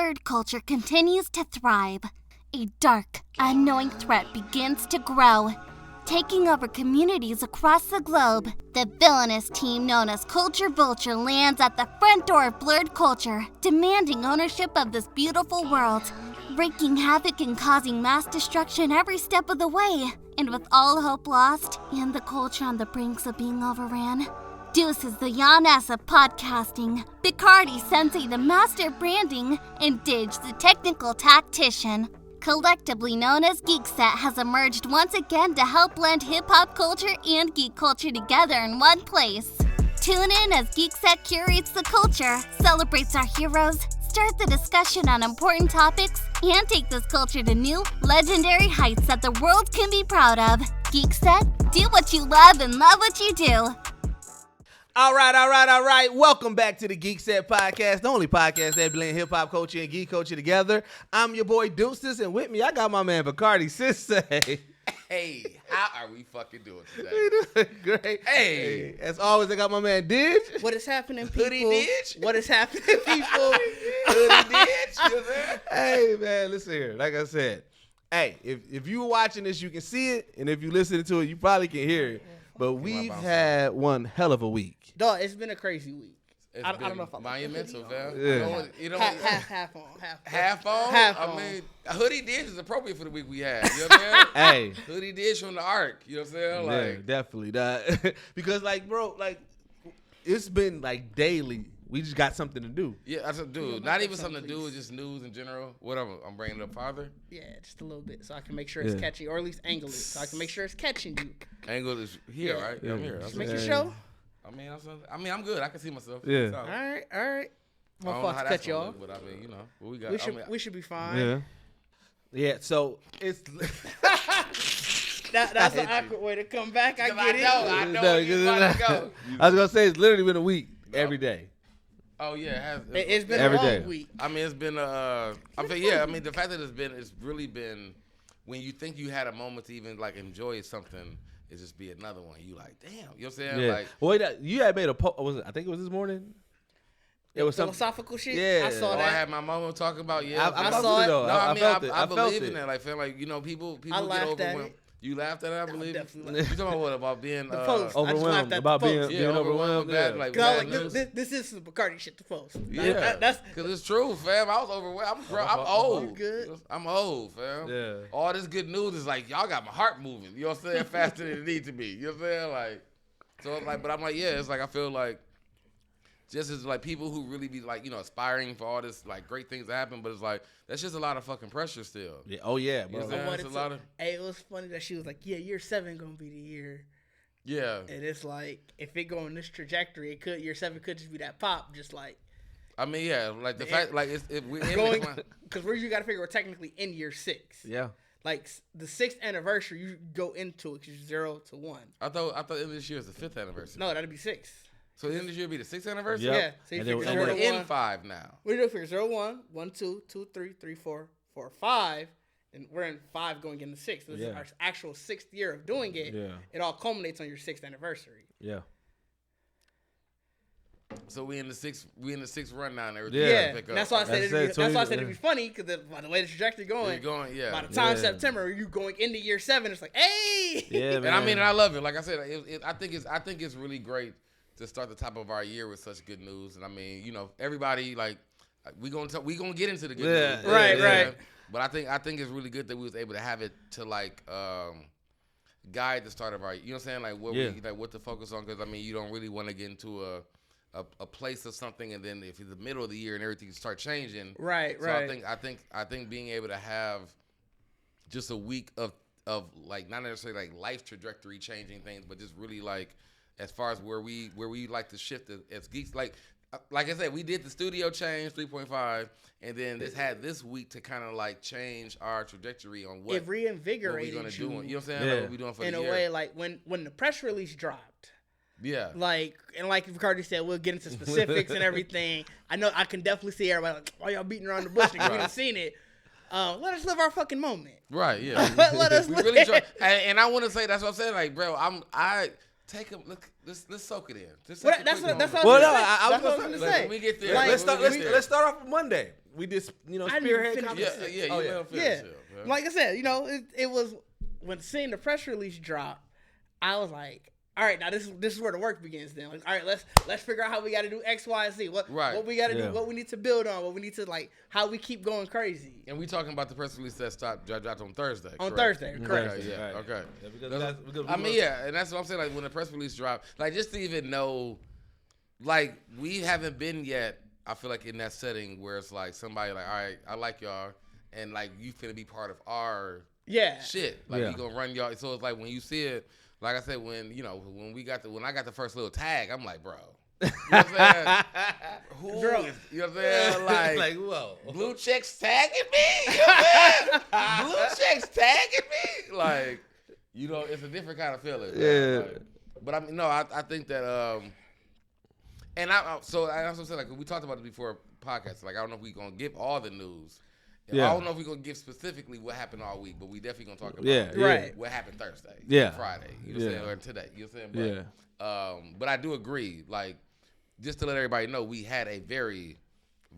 blerd culture continues to thrive, a dark, unknowing threat begins to grow, taking over communities across the globe. The villainous team known as Culture Vulture lands at the front door of blerd culture, demanding ownership of this beautiful world, wreaking havoc and causing mass destruction every step of the way. And with all hope lost, and the culture on the brinks of being overran, Deuce is the Yaness of podcasting, Picardi Sensei the master of branding, and Didge the technical tactician, collectively known as Geekset, has emerged once again to help blend hip-hop culture and geek culture together in one place. Tune in as Geekset curates the culture, celebrates our heroes, start the discussion on important topics, and take this culture to new, legendary heights that the world can be proud of. Geekset, do what you love and love what you do. All right. Welcome back to the Geekset Podcast, the only podcast that blend hip-hop culture and geek culture together. I'm your boy Deuces, and with me, I got my man Picardi Sensei. Hey, how are we fucking doing today? We doing great. Hey, as always, I got my man Didge. What is happening, people? Hoodie Didge? What is happening, people? Hoodie Didge? You there? Hey, man, listen here. Like I said, hey, if you were watching this, you can see it, and if you listening to it, you probably can hear it. But we've had one hell of a week. Dog, it's been a crazy week. I don't know if I'm monumental, fam. Yeah. Half on. Half on? Half I on. mean, Hoodie Didge is appropriate for the week we had. You know what I'm saying? Hey. Hoodie Didge from the Ark. You know what I'm saying? Yeah, Like, definitely. Because, like, bro, like, it's been, like, daily. We just got something to do. yeah, I said, dude, not even something to do with just news in general. Whatever. I'm bringing it up farther. Yeah, just a little bit, so I can make sure it's catchy, or at least angle it, so I can make sure it's catching you. Angle is here, Yeah. right? Yeah, I'm here. Just make your show. I mean, I'm good. I can see myself. Yeah. So, All right. I My don't know fault how to that's cut you gonna off. look, but I mean, you know, what we got. We should be fine. Yeah. Yeah, so it's... That's an awkward way to come back. I get it. I know where you about to go. I was going to say, it's literally been a week every day. Oh yeah, it has. It's been Every a long day. week. I mean, it's been the fact that it's really been when you think you had a moment to even like enjoy something, it just be another one. You like, damn, you know what I'm saying? Yeah. Like, Well, you had made a post. I think it was this morning. It was some philosophical shit. Yeah. I saw I that. had my moment talking about I saw saw it it. though. No, I mean, felt it. I felt believe it. in that. Like, feel like people I get laughed at overwhelmed. it. You laughed at it, I believe. definitely You talking about what? About being The post. I just Overwhelmed laughed at about the being post. Yeah, being overwhelmed overwhelmed. with bad, Yeah. like, Cause I was bad like, news. this is some Bacardi shit to post. Yeah, That's because it's true, fam. I was overwhelmed. I'm old. good. I'm old, fam. Yeah. All this good news is like y'all got my heart moving. You know what I'm saying? Faster than it needs to be. You know what I'm saying? Like, so it's like, but I'm like, yeah. It's like I feel like just as like people who really be like, you know, aspiring for all this like great things to happen, but it's like that's just a lot of fucking pressure still. Yeah. Oh yeah, bro. You know what I'm saying? It's a lot of Hey, it was funny that she was like, "Yeah, year 7 gonna be the year," yeah. and it's like if it go in this trajectory, it could year 7 could just be that pop, just like I mean, yeah. Like the fact, like we're going because where you got to figure we're technically in year 6. Yeah. Like the 6th anniversary, you go into it 'cause you're 0 to 1. I thought the end of this year is the 5th anniversary. No, that'd be 6. So the end of this year be the 6th anniversary. Yep. Yeah, so you And then- figure and So 0 we're to in 1. 5 now. What do you figure? 0, 1, 1, 2, 2, 3, 3, 4, 4, 5, and we're in 5 going into 6. This is our actual 6th year of doing it. Yeah. It all culminates on your 6th anniversary. Yeah. So we in the sixth run now and everything. Yeah. Yeah, and that's why I said it'd be funny because by the way the trajectory going, yeah. by the time Yeah. September you going into year 7, it's like, hey, Yeah, man. And I mean, and I love it. Like I said, I think it's really great to start the top of our year with such good news. And I mean, you know, everybody like we gonna get into the good news. Right. But I think it's really good that we was able to have it to like guide the start of our. You know what I'm saying? Like what we like what to focus on, because I mean, you don't really want to get into a place of something, and then if it's the middle of the year and everything start changing. right. So I think being able to have just a week of like not necessarily like life trajectory changing things, but just really like as far as where we like to shift as geeks. Like I said, we did the studio change 3.5, and then had this week to kind of like change our trajectory on what It reinvigorated what we're gonna do. you know what I'm saying? Yeah. Like what we doing for in the a year. way, like when the press release dropped. Yeah. Like Ricardo said, we'll get into specifics and everything. I know I can definitely see everybody like, why y'all beating around the bush? We haven't seen it. Let us live our fucking moment. Right, yeah. Let us we live. really try, and I want to say that's what I'm saying. Like, bro, take them. Let's soak it in. Just Well, take a that's quick what I was moment. Well, no, gonna I was say. When we get there, Like, let's let's start off with Monday. We just I didn't spearhead finish conversation. Yeah, Oh, you yeah. let 'em finish Yeah, it, man. like I said, it was when seeing the press release drop, I was like, all right, now this is where the work begins. Then, like, all right, let's figure out how we got to do X, Y, and Z. What we got to do, what we need to build on, what we need to how we keep going crazy. And we talking about the press release that dropped on Thursday. On correct? Thursday, correct? Okay, yeah, Right. okay. Yeah, because I mean, yeah, and that's what I'm saying. Like when the press release dropped, like just to even know, like we haven't been yet. I feel like in that setting where it's like somebody like, all right, I like y'all, and like you finna be part of our shit. Like we gonna run y'all. So it's like when you see it, like I said, when I got the first little tag, I'm like, bro. You know what I'm saying? Who is, you know what I'm saying? Like whoa. blue checks tagging me. You know what I'm saying? Blue checks tagging me. Like, it's a different kind of feeling. Yeah. Like, but I mean, no, I think that and so I also said, like, we talked about it before podcast. Like, I don't know if we're gonna give all the news. Yeah. I don't know if we're gonna give specifically what happened all week, but we definitely gonna talk about right. what happened Thursday, Yeah. Friday, you know what I'm saying, or today, you know what I'm saying? But, but I do agree, like, just to let everybody know, we had a very,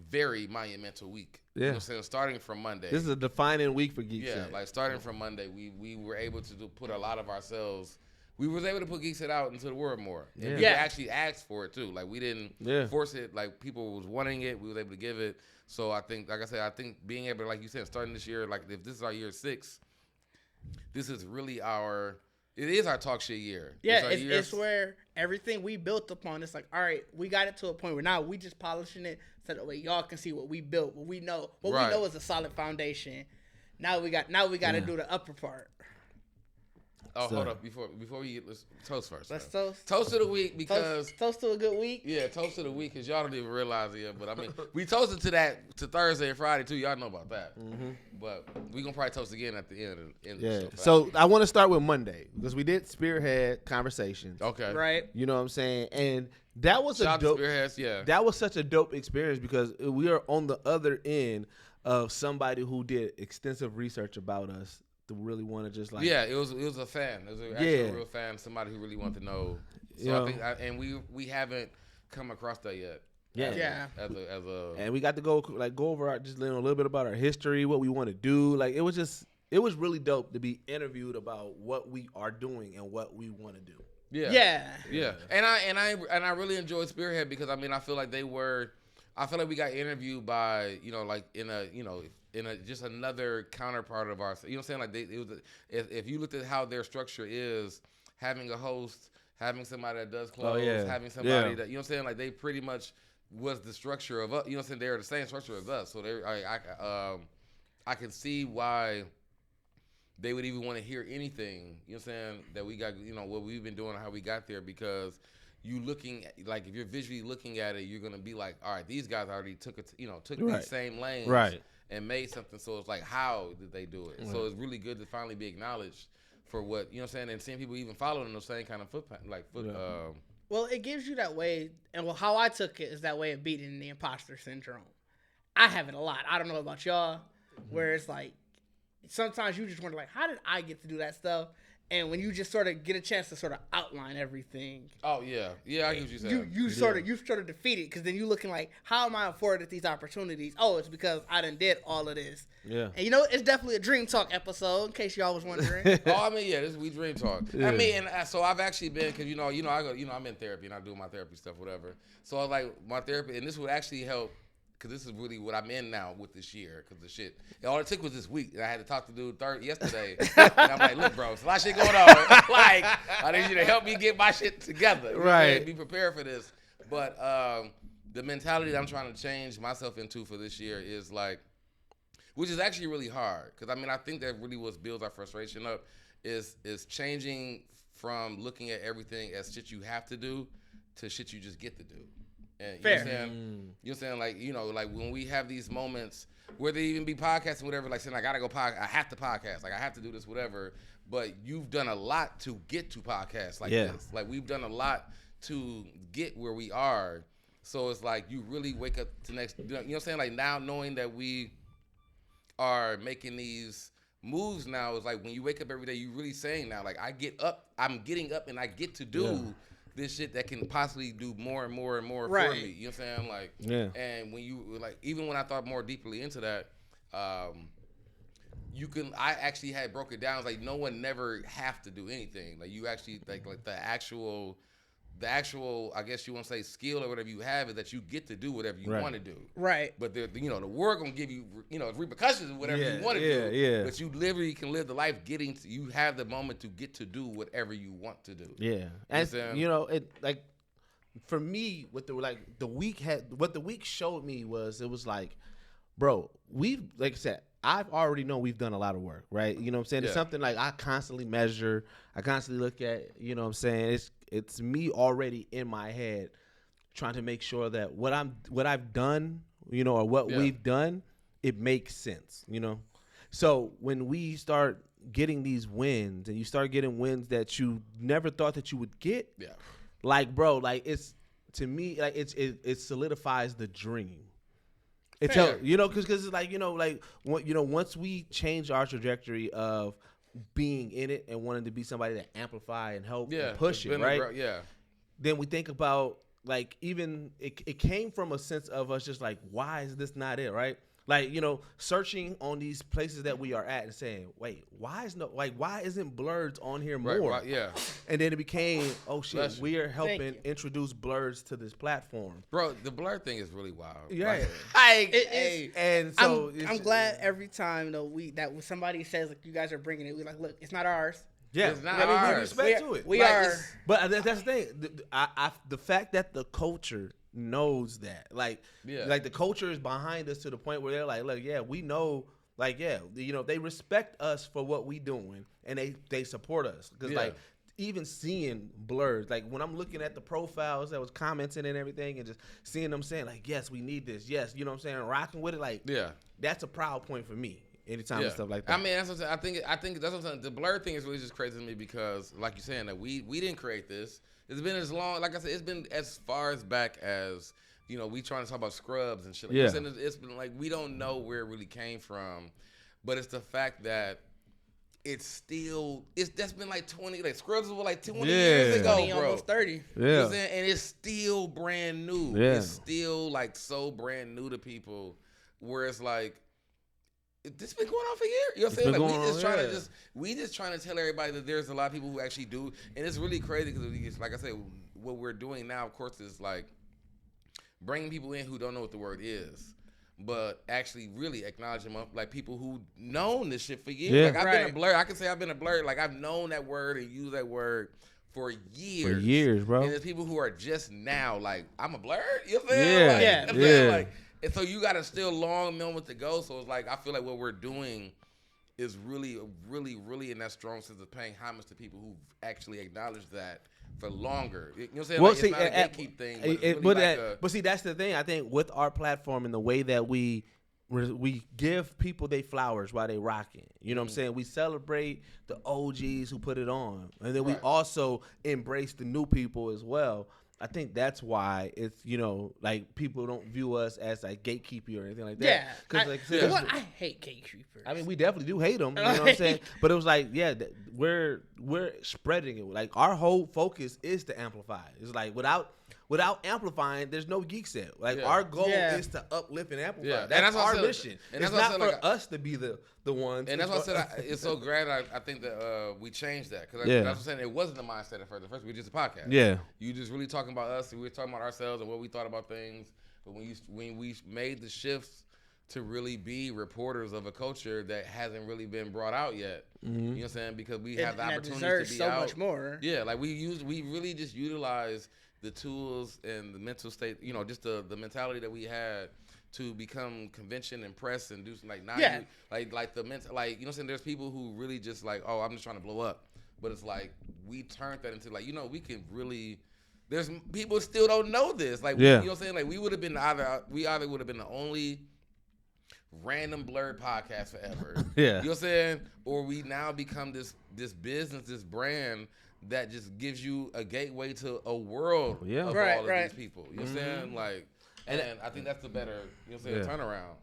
very monumental week. You know what I'm saying? Starting from Monday. This is a defining week for Geekset. Yeah, like starting from Monday, we were able to put a lot of ourselves. We was able to put Geekset out into the world more. And we actually asked for it too. Like we didn't force it. Like people was wanting it. We was able to give it. So I think, like I said, being able to, like you said, starting this year, like if this is our year 6, this is really it is our talk shit year. Yeah, it's where everything we built upon, it's like, all right, we got it to a point where now we just polishing it so that way y'all can see what we built, what we know is a solid foundation. Now we got to do the upper part. Oh, hold up! Before we let's toast first. Let's toast. Toast of the week because toast to a good week. Yeah, toast of the week because y'all don't even realize it. But I mean, we toasted to Thursday and Friday too. Y'all know about that. Mm-hmm. But we gonna probably toast again at the end of the show. So I want to start with Monday because we did spearhead conversations. Okay. Right. You know what I'm saying, and that was Shout a dope. Spearheads, yeah. That was such a dope experience because we are on the other end of somebody who did extensive research about us. To really want to just like it was a fan. It was actually a real fan, somebody who really wanted to know. So I think and we haven't come across that yet. As a and we got to go over just a little bit about our history, what we want to do. Like it was really dope to be interviewed about what we are doing and what we want to do. Yeah. And I really enjoyed Spearhead because I mean I feel like we got interviewed by in a just another counterpart of ours. You know what I'm saying? Like if you looked at how their structure is, having a host, having somebody that does clothes, having somebody that, you know what I'm saying? Like they pretty much was the structure of us. You know what I'm saying? They're the same structure as us. So I can see why they would even want to hear anything, you know what I'm saying, that we got, what we've been doing, how we got there, because you looking, like if you're visually looking at it, you're going to be like, all right, these guys already took these same lanes. Right. And made something. So it's like, how did they do it? So it's really good to finally be acknowledged for what, you know what I'm saying, and seeing people even following those same kind of well, it gives you that way, and how I took it is that way of beating the imposter syndrome. I have it a lot. I don't know about y'all, where it's like, sometimes you just wonder, like, how did I get to do that stuff? And when you just sort of get a chance to sort of outline everything. Oh, yeah. Yeah, I get what you're saying. You sort of defeat it, because then you're looking like, how am I afforded these opportunities? Oh, it's because I done did all of this. Yeah. And it's definitely a Dream Talk episode, in case y'all was wondering. This we Dream Talk. Yeah. I mean, and so I've actually been, because, I'm in therapy, and I do my therapy stuff, whatever. So I was like, my therapy, and this would actually help, because this is really what I'm in now with this year, because the shit, all it took was this week, and I had to talk to the dude yesterday, and I'm like, look, bro, it's a lot of shit going on, like, I need you to help me get my shit together, right? Be prepared for this, but the mentality that I'm trying to change myself into for this year is like, which is actually really hard, because I mean, I think that really what builds our frustration up is changing from looking at everything as shit you have to do to shit you just get to do. And Fair. You know what I'm saying? Like when we have these moments, where they even be podcasting, whatever, like saying, I gotta go podcast, I have to podcast, like I have to do this, whatever. But you've done a lot to get to podcasts like this. Like we've done a lot to get where we are. So it's like you really wake up to next, you know what I'm saying? Like now knowing that we are making these moves now is like when you wake up every day, you really saying now, like I'm getting up and I get to do this shit that can possibly do more and more and more for me. You know what I'm saying? Like, and when you like, even when I thought more deeply into that, I actually had broke it down. It's like no one never have to do anything. Like you actually like the actual, I guess you want to say skill or whatever you have is that you get to do whatever you want to do. Right. But the world gonna give you, repercussions of whatever you want to do. Yeah. But you literally can live the life you have the moment to get to do whatever you want to do. Yeah. And it like for me, what the week showed me was it was like, bro, like I said, I've already know we've done a lot of work, right? You know what I'm saying? It's something like I constantly measure, I constantly look at, you know what I'm saying? It's me already in my head trying to make sure that what I've done, or what we've done, it makes sense, So when we start getting these wins and you start getting wins that you never thought that you would get, like, bro, like it's, to me, like it solidifies the dream. It's because it's like once we change our trajectory of being in it and wanting to be somebody that amplify and help and push it, right? Then we think about like even it came from a sense of us just like, why is this not it, right? Like, searching on these places that we are at and saying, wait, why isn't Blerds on here more? Right, yeah. And then it became, oh shit, we are helping introduce Blerds to this platform. Bro, the Blerd thing is really wild. Yeah. And so I'm glad every time that when somebody says like you guys are bringing it, we're like, look, it's not ours. Yeah, it's not ours. We respect to it. We are. But that's the thing. The fact that the culture knows that, like the culture is behind us to the point where they're like, look, we know, like, they respect us for what we doing, and they support us because like even seeing Blerds, like when I'm looking at the profiles that was commenting and everything, and just seeing them saying like, yes, we need this, yes, you know what I'm saying, rocking with it, like, that's a proud point for me. Anytime and stuff like that. I mean, that's what I'm saying. I think that's what I'm saying. The Blerd thing is really just crazy to me because, like you're saying, that we didn't create this. It's been as long, like I said, it's been as far as back as, we trying to talk about Scrubs and shit. Like it's been like, we don't know where it really came from, but it's the fact that that's been like 20, like Scrubs was like 20 years ago, 20, bro. Almost 30. Yeah. You know what I'm saying? And it's still brand new. Yeah. It's still like so brand new to people where it's like, this been going on for years. You know what I'm saying? Like we just trying to tell everybody that there's a lot of people who actually do, and it's really crazy because, like I said, what we're doing now, of course, is like bringing people in who don't know what the word is, but actually really acknowledge them up, like people who known this shit for years. Yeah. Like I've been a Blerd. I can say I've been a Blerd. Like I've known that word and used that word for years. For years, bro. And there's people who are just now like, I'm a Blerd. You know what I'm saying? Yeah. Like, and so you got a still long moment to go. So it's like, I feel like what we're doing is really, really, really in that strong sense of paying homage to people who actually acknowledge that for longer. You know what I'm saying? Well, like, it's not a gatekeep thing. But see, that's the thing. I think with our platform and the way that we give people their flowers while they rocking. You know what I'm saying? We celebrate the OGs who put it on. And then we also embrace the new people as well. I think that's why it's, like people don't view us as like gatekeeper or anything like that. Yeah. I hate gatekeepers. I mean, we definitely do hate them. You know what I'm saying? But it was like, we're spreading it. Like our whole focus is to amplify. It's like without amplifying, there's no Geekset. Like our goal is to uplift and amplify. Yeah. That's our mission. And it's not for us to be the ones. And that's why I said it's so great. I think that we changed that because that's what I'm saying. It wasn't the mindset at first. At first, we were just a podcast. Yeah, you just really talking about us. And we were talking about ourselves and what we thought about things. But when we made the shifts to really be reporters of a culture that hasn't really been brought out yet, you know what I'm saying? Because we have the opportunity to be so out. Much more. Yeah, like we really just utilize the tools and the mental state. Just the mentality that we had to become convention and press and do some like like the mental, like, you know what I'm saying, there's people who really just like, oh, I'm just trying to blow up, but it's like we turned that into like, we can really, there's people still don't know this, like, you know what I'm saying, like we would have been either would have been the only random Blerd podcast forever, you know what I'm saying, or we now become this business, this brand that just gives you a gateway to a world of all of these people, you know what I'm saying, like. And I think that's the better, turnaround.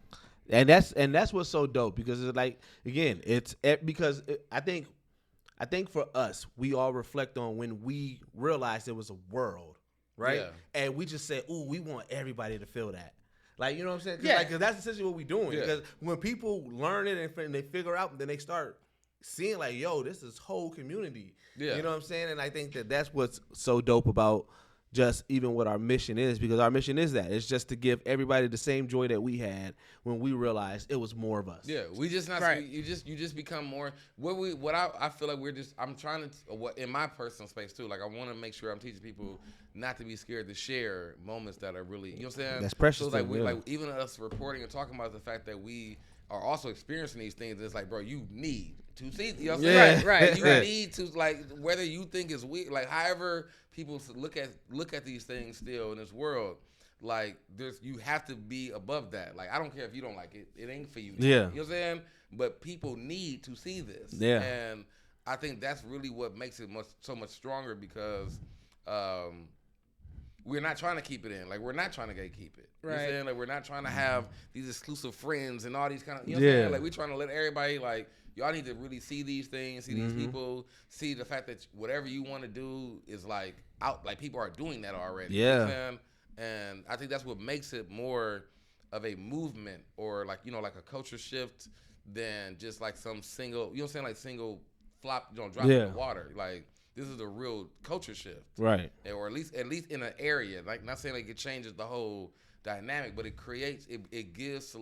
And that's what's so dope because it's like again, I think for us, we all reflect on when we realized there was a world, right? Yeah. And we just said, "Ooh, we want everybody to feel that." Like, you know what I'm saying? Cause, Yeah. Cause that's essentially what we're doing. Yeah. Because when people learn it and they figure out, then they start seeing like, yo, this is whole community. Yeah. You know what I'm saying? And I think that's what's so dope about just even what our mission is, because our mission is that. It's just to give everybody the same joy that we had when we realized it was more of us. Yeah, we just not Right. you just become more what I feel like I'm trying to what in my personal space too. Like I want to make sure I'm teaching people not to be scared to share moments that are really, you know what I'm saying? That's precious. So it's like to them, yeah. like even us reporting and talking about the fact that we are also experiencing these things. It's like, bro, you need to see, you know what I'm saying? Yeah. Right. You need to, like, whether you think it's weird, like however people look at these things still in this world, like you have to be above that. Like I don't care if you don't like it, it ain't for you. Yeah. You know what I'm saying? But people need to see this. Yeah. And I think that's really what makes it so much stronger because we're not trying to keep it in. Like we're not trying to gatekeep it. You know what I'm Right. saying? Like we're not trying to have these exclusive friends and all these kind of, you know what I'm saying? Like we're trying to let everybody like, y'all need to really see these things, see these people, see the fact that whatever you want to do is like out, like people are doing that already. You know what I'm saying? And I think that's what makes it more of a movement or like, you know, like a culture shift than just like some single, you know what I'm saying? Like single flop, drop in the water. Like this is a real culture shift. Right. Or at least in an area. Like not saying like it changes the whole dynamic, but it creates, it gives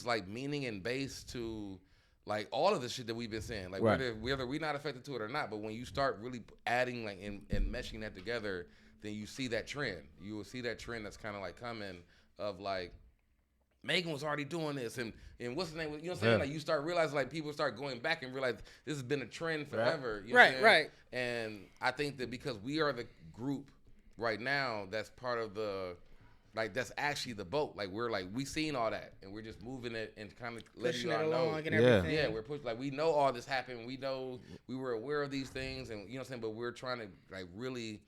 like meaning and base to like all of the shit that we've been saying. Like whether we're not affected to it or not, but when you start really adding like and meshing that together, then you see that trend. You will see that trend that's kind of like coming of like Megan was already doing this and what's the name? You know what I'm saying? Yeah. Like you start realizing like people start going back and realize this has been a trend forever. You know what I'm saying? Right. And I think that because we are the group right now that's part of the like that's actually the boat. Like we seen all that and we're just moving it and kind of letting Pushing you it all know. along and everything. Yeah, we're pushing like we know all this happened. We know we were aware of these things and you know what I'm saying, but we're trying to like really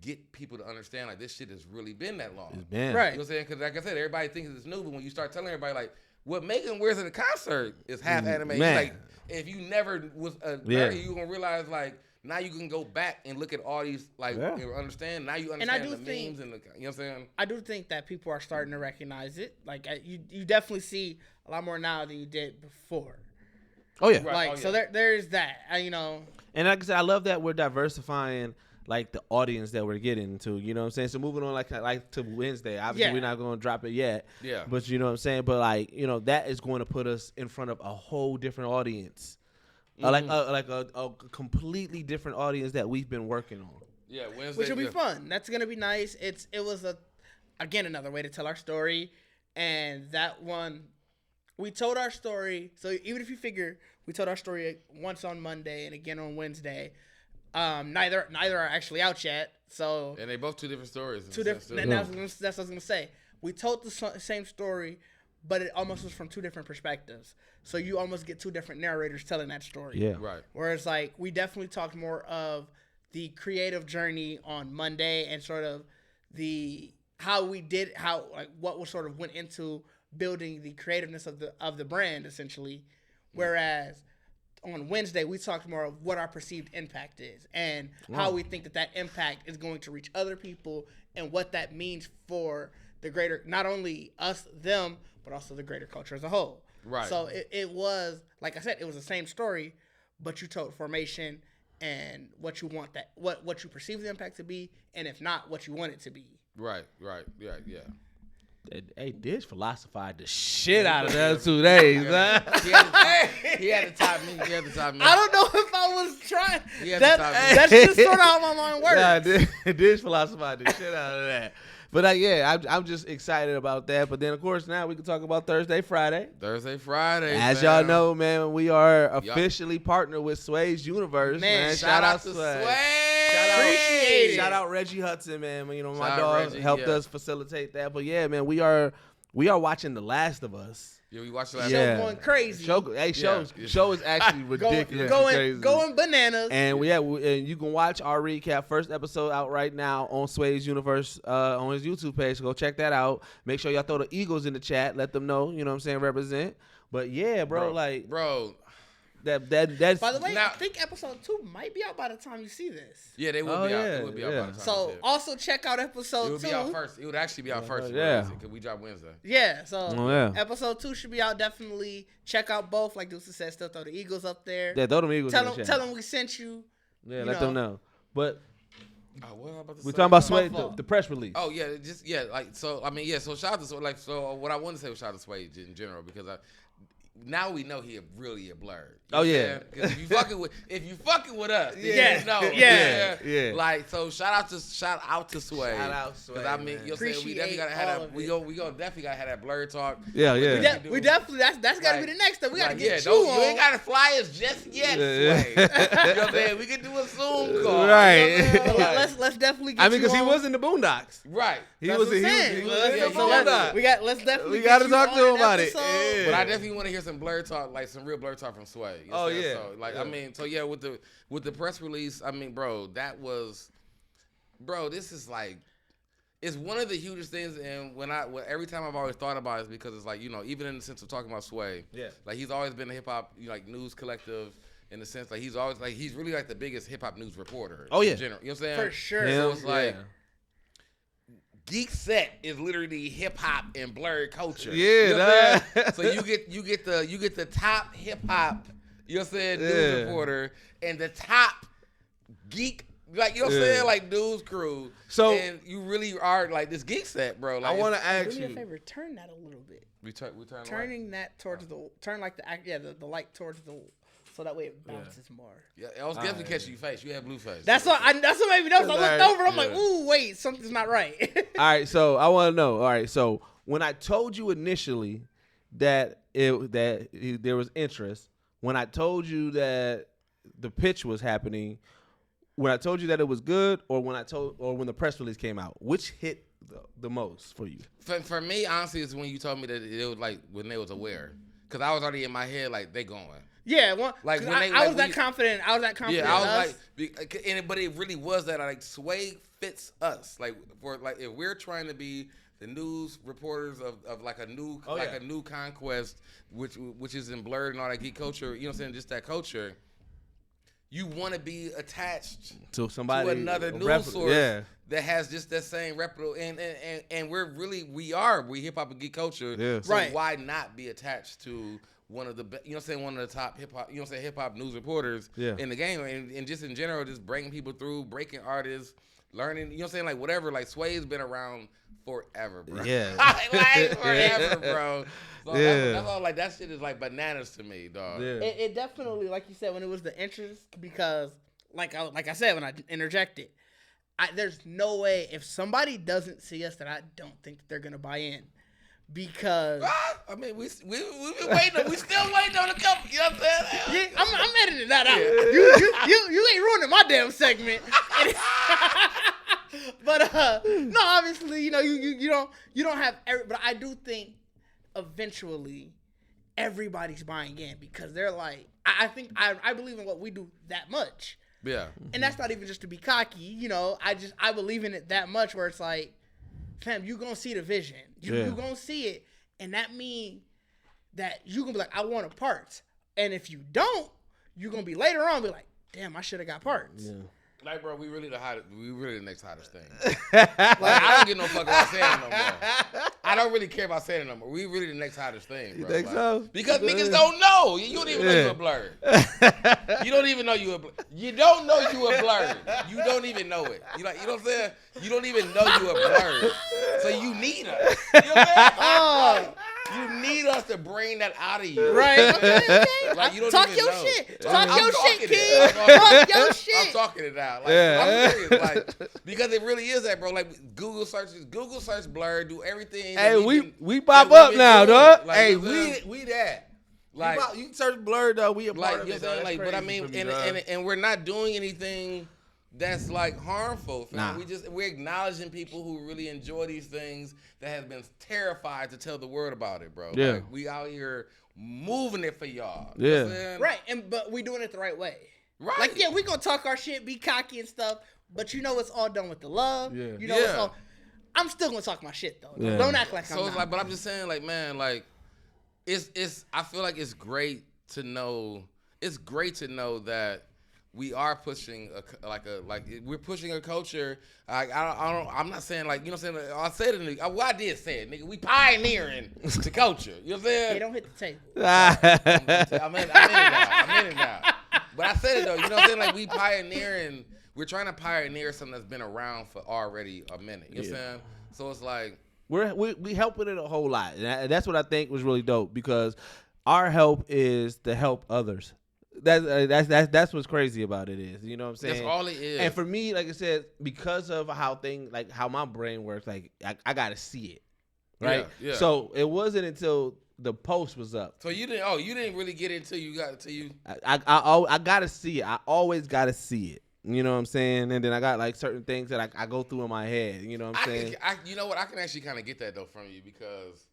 get people to understand like this shit has really been that long. It's been. Right. You know what I'm saying? Because like I said, everybody thinks it's new, but when you start telling everybody like what Megan wears at a concert is half anime. Man. Like if you never was a nerd, you gonna realize like now you can go back and look at all these like and understand. Now you understand the memes and the, you know what I'm saying? I do think that people are starting to recognize it. Like you definitely see a lot more now than you did before. Oh yeah. Right. Like so there's that. You know. And like I said, I love that we're diversifying like the audience that we're getting to, you know what I'm saying? So moving on like to Wednesday, obviously we're not going to drop it yet. Yeah. But you know what I'm saying? But like, you know, that is going to put us in front of a whole different audience. Like a completely different audience that we've been working on. Yeah, Wednesday. Which will be fun. That's going to be nice. It was again another way to tell our story, and that one we told our story. So even if you figure we told our story once on Monday and again on Wednesday, neither are actually out yet. So and they both two different stories. Two different. And that's what I was gonna say. We told the same story, but it almost was from two different perspectives. So you almost get two different narrators telling that story. Yeah. Right. Whereas like we definitely talked more of the creative journey on Monday and sort of what was sort of went into building the creativeness of the brand essentially. Whereas on Wednesday we talked more of what our perceived impact is and how we think that impact is going to reach other people and what that means for the greater, not only us, them, but also the greater culture as a whole. Right. So it was, like I said, it was the same story, but you told formation and what you want what you perceive the impact to be, and if not, what you want it to be. Right. Yeah. Hey, Dish philosophized the shit out of those 2 days, huh? He had to top me. I don't know if I was trying. That's That's just sort of how my mind works. Nah, Dish philosophized the shit out of that. But I'm just excited about that. But then, of course, now we can talk about Thursday, Friday. As y'all know, man, we are officially partnered with Sway's Universe. Man, shout out to Sway. Shout out Reggie Hudson, man. You know, my dog helped us facilitate that. But yeah, man, we are watching The Last of Us. Yeah, we watched the last Show going crazy. Show is actually ridiculous. Going bananas. And and you can watch our recap. First episode out right now on Sway's Universe on his YouTube page. So go check that out. Make sure y'all throw the Eagles in the chat. Let them know, you know what I'm saying, represent. But yeah, bro. That's. By the way, I think episode 2 might be out by the time you see this. Yeah, they will be out. It will be out by the time. So also check out episode 2. It would be out first. It would actually be out first. Yeah. Because we drop Wednesday. Yeah. So episode 2 should be out. Definitely check out both. Like Deuce said, still throw the Eagles up there. Yeah, throw them Eagles. Tell them we sent you. Yeah, let them know. But. What am I about to We're say? talking about Sway, the press release. Oh yeah, so shout out to Sway. Like, so what I want to say was shout out to Sway in general because now we know he really a Blerd. Oh yeah, because if you fucking with us, yeah. Like, so shout out to Sway. Shout out Sway. Because I mean, you're saying we definitely gotta have that. We gonna definitely gotta have that Blerd talk. Yeah. We definitely that's gotta be the next step. We gotta get you on. on. You ain't gotta fly us just yet, Sway. You know what I'm saying? We can do a Zoom call. Right. You know let's definitely get you on. I mean, because he was in the Boondocks. Right. He was in the Boondocks. Let's definitely. We gotta talk to him about it. But I definitely want to hear some Blerd talk, like some real Blerd talk from Sway. Oh yeah. So, I mean, with the press release, I mean, bro, this is like, it's one of the hugest things. And every time I've always thought about it is because it's like, you know, even in the sense of talking about Sway, like he's always been a hip hop, like news collective in the sense like he's always like he's really like the biggest hip hop news reporter. Oh yeah, in general. You know what I'm saying? For sure. So it's like. Geekset is literally hip hop and Blerd culture. Yeah, you know so you get the top hip hop, you know what I'm saying, news reporter and the top geek, like, you know what I'm saying, like news crew. So and you really are like this Geekset, bro. Like, I want to ask you. Do me a favor, turn that a little bit. We turn turning that towards the the light towards the. So that way it bounces more. Yeah, I was definitely catching your face. You have blue face. That's what made me know. So I looked over. I'm like, ooh, wait, something's not right. All right, so I want to know. All right, so when I told you initially that there was interest, when I told you that the pitch was happening, when I told you that it was good, or when the press release came out, which hit the most for you? For me, honestly, it's when you told me that it was like when they was aware, because I was already in my head like they going. Yeah, like when I was that confident. I was that confident. Yeah, I was like, but it really was that like Sway fits us. Like if we're trying to be the news reporters of like a new a new conquest, which is in Blerd and all that geek culture. You know what I'm saying? Just that culture. You want to be attached to somebody, to another news source that has just that same reputable, and we hip hop and geek culture. Yeah. So why not be attached to one of the, you know what I'm saying, one of the top hip hop, you know what I'm saying, hip hop news reporters in the game, and just in general, just bringing people through, breaking artists, learning, you know what I'm saying, like whatever. Like Sway's been around forever, bro. Yeah, like forever, bro. So that's all. Like that shit is like bananas to me, dog. Yeah. It definitely, like you said, when it was the interest, because like I said when I interjected, there's no way if somebody doesn't see us that I don't think that they're gonna buy in. Because I mean, we've been waiting. We still waiting on a couple. You know what I'm saying? Yeah, I'm editing that out. You ain't ruining my damn segment. But no, obviously, you know, you don't have but I do think eventually everybody's buying in because they're like, I think I believe in what we do that much. Yeah. And that's not even just to be cocky, you know. I believe in it that much where it's like, fam, you gonna see the vision. You gonna see it. And that means that you gonna be like, I want a part. And if you don't, you gonna be later on be like, damn, I should have got parts. Yeah. Like, bro, we really the next hottest thing. Like, I don't give no fuck about saying it no more. I don't really care about saying it no more. We really the next hottest thing, bro. You think so? Because niggas don't know. You don't even know you a Blerd. You don't even know you a Blerd. You don't know you a Blerd. You don't even know it. You know what I'm saying? You don't even know you a Blerd. So you need us. You know what I'm saying? You need us to bring that out of you. Right. Okay. Like, you don't Talk even your know. shit. Talk your shit, King. Talk your shit. I'm talking it out. Like, I'm serious. Like, because it really is that, bro. Like, Google search Blerd, do everything. Hey, we pop up now, dog. Like, hey, we that. Like, you search Blerd, though. We a part like, of you it. Like, but I mean, and we're not doing anything that's like harmful. Nah. We're acknowledging people who really enjoy these things that have been terrified to tell the world about it, bro. Yeah. Like, we out here moving it for y'all. Yeah. You know what I'm saying? Right, but we doing it the right way. Right. Like, yeah, we gonna talk our shit, be cocky and stuff, but you know it's all done with the love. Yeah. You know it's all. I'm still gonna talk my shit though. Yeah. Don't act like I'm So not. it's like, but I'm just saying, like, man, like, it's. I feel like it's great to know. It's great to know that we are pushing we're pushing a culture. I'm not saying like, you know what I'm saying. I said it. I did say it, nigga. We pioneering the culture. You know what I'm saying? Hey, don't hit the table. I'm in it now. But I said it though. You know what I'm saying? Like, we pioneering. We're trying to pioneer something that's been around for already a minute. You know what I'm saying? So it's like we helping it a whole lot, and that's what I think was really dope, because our help is to help others. That's what's crazy about it is, you know what I'm saying? that's all it is. And for me, like I said, because of how my brain works, like I gotta see it, right? Yeah. So it wasn't until the post was up. So you didn't really get into you. I gotta see it. I always gotta see it. You know what I'm saying? And then I got like certain things that I go through in my head. You know what I'm saying? You know what? I can actually kind of get that though from you, because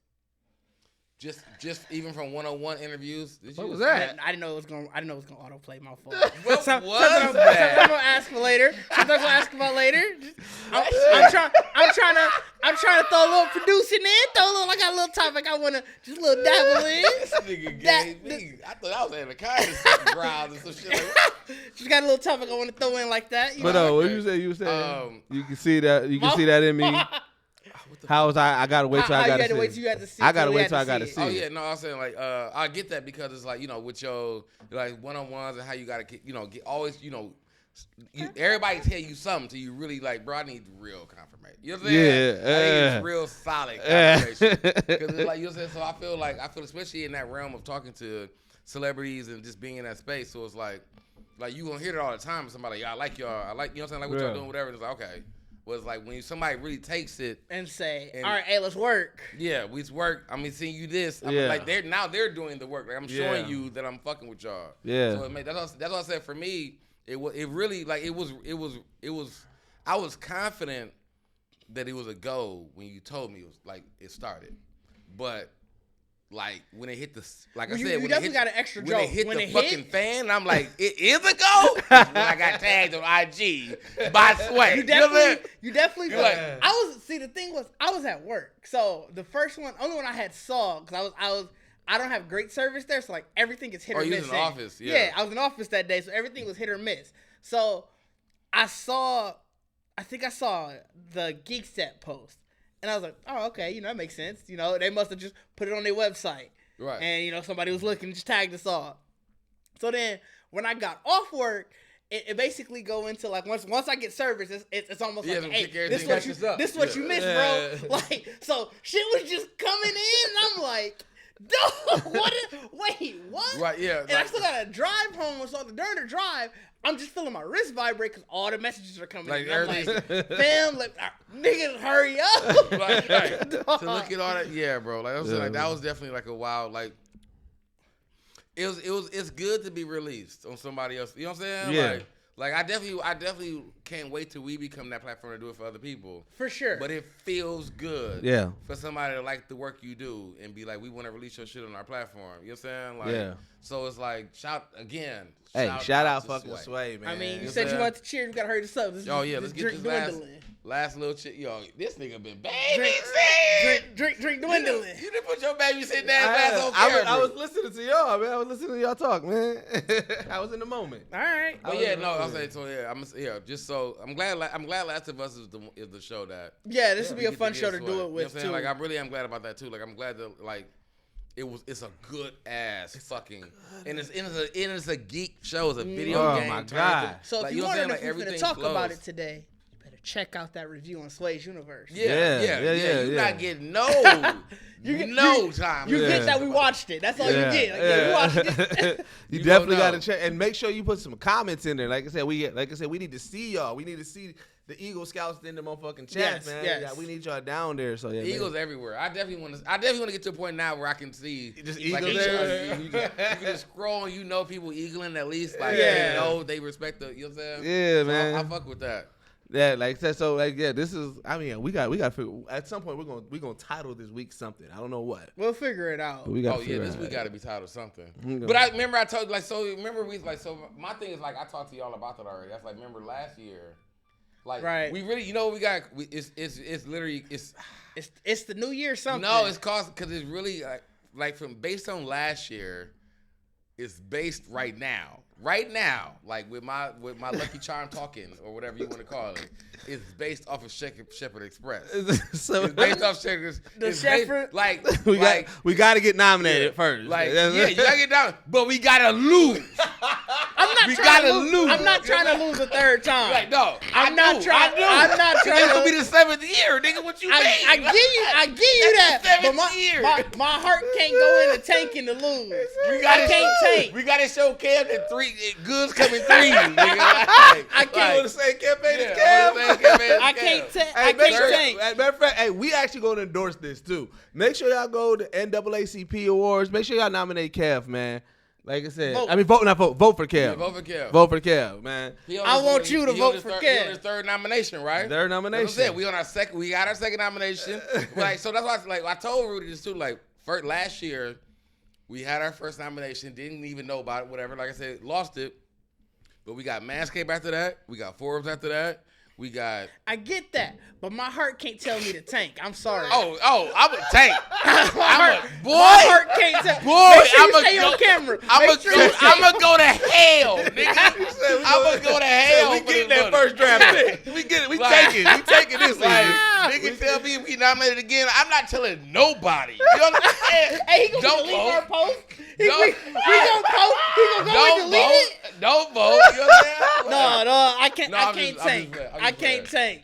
just even from one-on-one interviews. What was that? I didn't know it was gonna autoplay my phone. What was Sometimes that? I'm gonna ask for later. Sometimes I'll ask about later. I'm trying to throw a little producing in. I got a little topic I wanna just a little dabble in. This nigga gave me. I thought I was having a kind of ground and some shit like that. Just got a little topic I wanna throw in like that. But what you say? You said you can see that. You can see that in me. How was I gotta wait till I gotta see. I gotta wait till I gotta see. Oh yeah, no, I was saying like I get that, because it's like, you know, with your like one-on-ones and how you gotta get always, you know, everybody tell you something till you really like, bro, I need real confirmation. You know what I'm saying? I need real solid confirmation. Because it's like, you know what I'm saying? So I feel especially in that realm of talking to celebrities and just being in that space. So it's like you gonna hear it all the time. Somebody, yeah, I like y'all. I like, you know what I'm saying? Like what y'all doing, whatever. And it's like, okay. Was like when somebody really takes it and say, all right, hey, let's work. Yeah, we work. I mean, seeing you this. I mean, like they're doing the work. Like, I'm showing you that I'm fucking with y'all. Yeah. So that's what I said. For me, it really like it was. I was confident that it was a goal when you told me it started, but. Like when it hit the, like I said, you definitely got an extra joke. When it hit the fucking fan, I'm like, it is a go. When I got tagged on IG by Sway. You definitely. Like, the thing was, I was at work, so the first one, only one I had saw, because I don't have great service there, so like everything is hit or miss. You was in the office, yeah. I was in office that day, so everything was hit or miss. So I think I saw the Geekset post. And I was like, oh, okay, you know, that makes sense. You know, they must have just put it on their website. Right. And, you know, somebody was looking and just tagged us all. So then when I got off work, it basically go into like, once I get service, it's almost like, hey, this is what you missed, bro. Like, so shit was just coming in, and I'm like, dude, wait, what? Right, yeah. And I still got to drive home, so during the drive, I'm just feeling my wrist vibrate because all the messages are coming in. I'm like, fam, like, niggas, hurry up. Right. To look at all that, yeah, bro. Like I was saying, like that was definitely like a wild, like it's good to be released on somebody else. You know what I'm saying? Yeah. Like I definitely can't wait till we become that platform to do it for other people. For sure. But it feels good. Yeah. For somebody to like the work you do and be like, we want to release your shit on our platform. You know what I'm saying? Like, yeah. So it's like, shout out fucking Sway, man. I mean, you said you wanted to cheer. You got to hurry this up. Let's get this last little shit. Yo, this nigga been drink dwindling. You didn't put your babysitting ass on camera. I was listening to y'all, man. I was listening to y'all talk, man. I was in the moment. All right. But yeah, no, I'm saying, so yeah, just so I'm glad Last of Us is the show that. Yeah, this would be a fun show to do it with, too. Like, I really am glad about that too. Like, I'm glad that like. It's a good ass fucking, and it's a geek show. It's a video game. Oh my god! So if you wanted to talk about it today, you better check out that review on Sway's Universe. Yeah. You're not getting no time. You get that we watched it. That's all you get. Like, we watched it. You definitely got to check and make sure you put some comments in there. Like I said, we need to see y'all. We need to see the Eagle Scouts in the motherfucking chat, man. Yes. Yeah, we need y'all down there. So Eagles everywhere. I definitely want to get to a point now where I can see just like, Eagles there. You can just scroll and people eagling at least. Like they know they respect the. You know what I'm saying? Yeah, so man. I fuck with that. Yeah, like that. So like, yeah, this is. I mean, we got to figure. At some point, we're gonna title this week something. I don't know what. We'll figure it out. This week got to be titled something. But I remember I told my thing is like I talked to y'all about that already. That's like remember last year. Like we really, we got. It's literally it's the New Year something. No, it's because it's really like from based on last year. It's based right now. Right now, like with my Lucky Charm talking or whatever you want to call it, it's based off of Shepherd Express. So it's based off Shepherd. We got to get nominated first. You gotta get down, but we gotta lose. I'm not trying to lose a third time. Like, no, I'm not trying. It's gonna be the 7th year, nigga. What you mean? I give you that. But my heart can't go in the tank and to lose. I can't tank. We gotta show Cam that goods coming threes, nigga. I can't want to say campaign is Cam. I can't tank. Matter of fact, we actually going to endorse this too. Make sure y'all go to NAACP Awards. Make sure y'all nominate Kev, man. Like I said, vote for Kev. Yeah, vote for Kev. Vote for Kev, man. I want you to vote for Kev. He on his third nomination, right? Third nomination. That's what I said. We on our second. We got our second nomination. So that's why I told Rudy this too. Like last year, we had our first nomination. Didn't even know about it. Whatever. Like I said, lost it. But we got Manscaped after that. We got Forbes after that. We got. I get that, but my heart can't tell me to tank. I'm sorry. Oh, I'm a tank. My heart can't tell. Make sure you stay on camera. I'm gonna go to hell, nigga. I'm gonna go to hell. We get that first draft pick. We get it. We taking this. Nigga tell me if we nominated again. I'm not telling nobody. You understand? Hey, he gonna delete our post. We gonna post. He gonna go and delete it. Don't vote. You understand? No, I can't. I can't tank. I can't tank.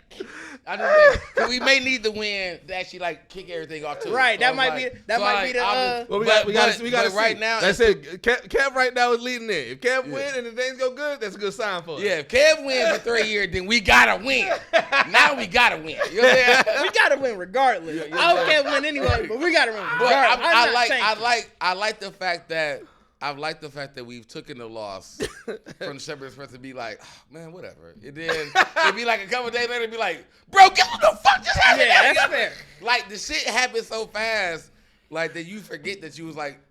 I just think we may need the win to actually like kick everything off too. Right, that might be the. Well, we got to right now. That's it. Kev right now is leading it. If Kev win and the things go good, that's a good sign for us. Yeah, if Kev wins for 3 years, then we gotta win. Now we gotta win. You know what I'm saying? We gotta win regardless. I don't care win anyway, but we gotta win regardless. I like the fact that. I like the fact that we've taken the loss from the Shepherd Express to be like, oh, man, whatever. And then it'd be like a couple days later, it'd be like, bro, guess what the fuck just happened? Yeah, that's fair. Like, the shit happened so fast, like, that you forget that you was like,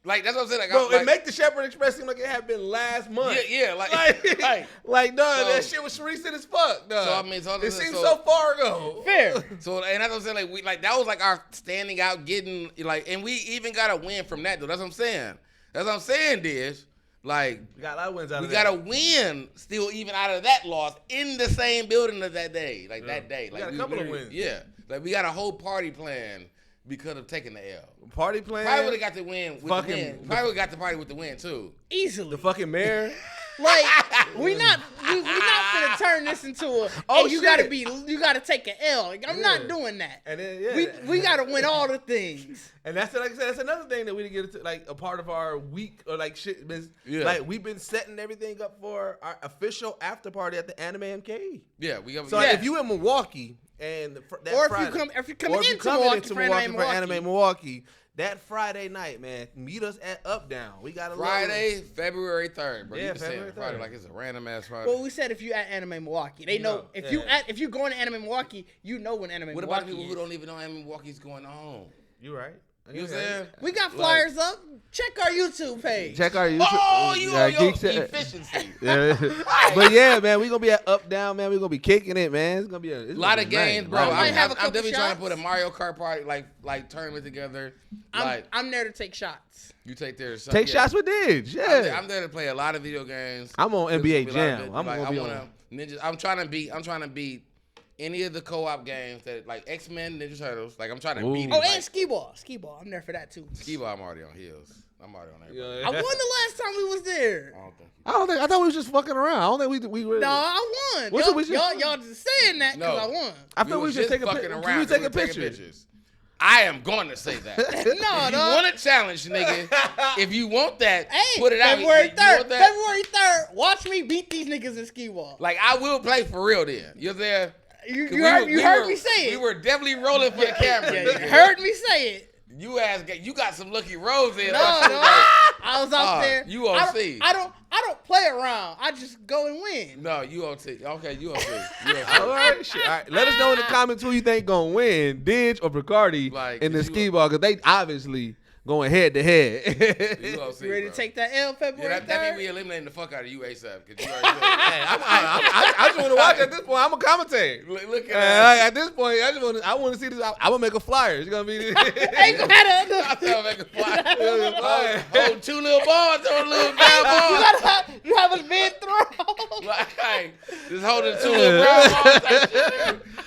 that's what I'm saying. Like, bro, it make the Shepherd Express seem like it had been last month. Yeah, that shit was recent as fuck, dog. So, I mean, it seems so far ago. Fair. So, and that's what I'm saying. That was like our standing out, getting, and we even got a win from that, though. That's what I'm saying. That's what I'm saying, Dish. Like, we got a lot of wins out of that. We got a win still even out of that loss in the same building as that day. That day. We got a couple of wins. Yeah. Like, we got a whole party plan because of taking the L. Party plan? Probably would have got the win with the win. Probably would have got the party with the win, too. Easily. The fucking mayor? Like, we not gonna turn this into a you gotta take an L. Like, I'm not doing that. And then we gotta win all the things. And that's, like I said, that's another thing that we didn't get into, like a part of our week or like shit. Like we've been setting everything up for our official after party at the Anime MK. Yeah, we got. So if you in Milwaukee and if you're coming into Milwaukee for Anime Milwaukee. That Friday night, man, meet us at Up Down. We got a Friday, February 3rd, bro. Yeah, February 3rd. Friday like it's a random ass Friday. Well, we said if you at Anime Milwaukee, they know if you going to Anime Milwaukee, you know when Anime Milwaukee. What about people who don't even know Anime Milwaukee's going on? You right. You know what I'm saying? We got flyers up. Check our YouTube page. Check our YouTube. Oh, you on your Geekset. efficiency. But yeah, man, we gonna be at Up Down, man. We gonna be kicking it, man. It's gonna be a lot of games, bro. I'm definitely trying to put a Mario Kart party like tournament together. I'm there to take shots. You take there. Take shots with Didge. Yeah, I'm there to play a lot of video games. I'm on NBA Jam. I'm gonna be on Ninja. I'm trying to beat any of the co-op games that like X-Men, Ninja Turtles. Like I'm trying to beat it. Oh, like, and skee-ball. I'm there for that too. skee-ball, I'm already on heels. I'm already on everybody. I won the last time we was there. I thought we was just fucking around. I don't think we were. No, I won. What's Y'all just saying that because I won. I thought we was just taking fucking around. around. We taking pictures. I am going to say that. If you want a challenge, nigga, if you want that, put it out. February 3rd. February 3rd. Watch me beat these niggas in skee-ball. Like, I will play for real then. You're there. You heard me say it. We were definitely rolling for the camera. You heard me say it. You got some lucky rolls in. No. I was out there. You on C. I don't play around. I just go and win. No, you on C. Okay, you on C. All right, shit. All right. Let us know in the comments who you think gonna win, Didge or Bacardi in the skee-ball, because they obviously going head to head. You ready to take that L February 3rd? That means we eliminating the fuck out of you ASAP. Because you already said I just want to watch at this point. I'm a commentator. Look at that. At this point, I want to see this. I'm gonna make a flyer. It's gonna be. Ain't gonna I'll make a flyer. Hold two little balls on a little brown ball. You have a mid throw. Like, just holding two little brown balls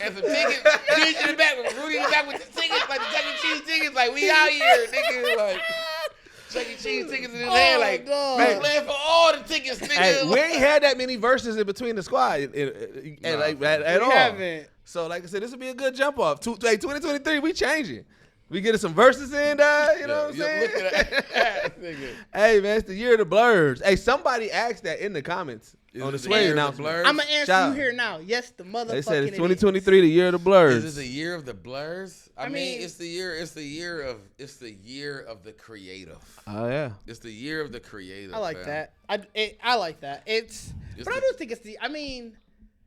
and some tickets. Kids in the back with Rudy in the back with the tickets, like the Chuck E. Cheese tickets. Like, we out here, nigga. Like Chuck E. Cheese tickets in his hand, like we playing for all the tickets, nigga. Hey, we ain't had that many verses in between the squad at all. Haven't. So, like I said, this will be a good jump off. 2023, we changing. We getting some verses in, you know what I'm saying? Look at that, nigga. Hey, man, it's the year of the Blerds. Hey, somebody asked that in the comments on the Sway announcement. I'm gonna answer you here now. Yes, the motherfucking. They said it's 2023, the year of the Blerds. Is this the year of the Blerds? I mean, it's the year of the creative. Oh yeah. It's the year of the creative. I like that. I like that. But I do think it's the. I mean,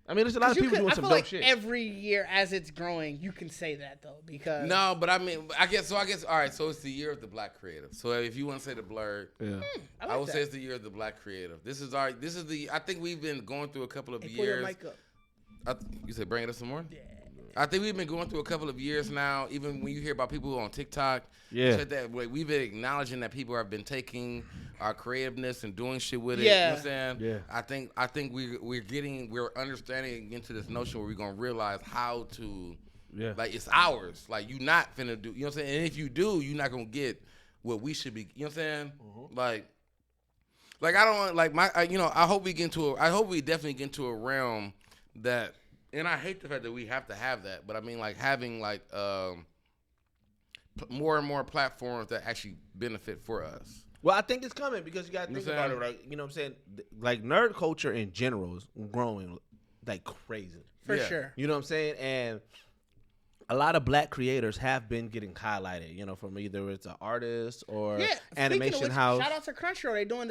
there's a lot of people doing some dope shit. Every year as it's growing, you can say that though, because no, but I mean, I guess all right. So it's the year of the Black creative. So if you want to say the Blerd, I would say it's the year of the Black creative. This is the. I think we've been going through a couple of years. Pull your mic up. You said bring it up some more. Yeah. I think we've been going through a couple of years now. Even when you hear about people on TikTok, that we've been acknowledging that people have been taking our creativeness and doing shit with it. Yeah. You know what I'm saying? Yeah. I think we're understanding into this notion where we're gonna realize how to like it's ours. Like you not finna do, you know what I'm saying? And if you do, you're not gonna get what we should be, you know what I'm saying? Mm-hmm. Like I don't want I hope we definitely get into a realm that, and I hate the fact that we have to have that, but I mean like having like more and more platforms that actually benefit for us. Well, I think it's coming because you got to think about it, right? You know what I'm saying? Like nerd culture in general is growing like crazy. For sure. You know what I'm saying? And a lot of black creators have been getting highlighted, you know, from either it's an artist or animation house. Shout out to Crunchyroll. They doing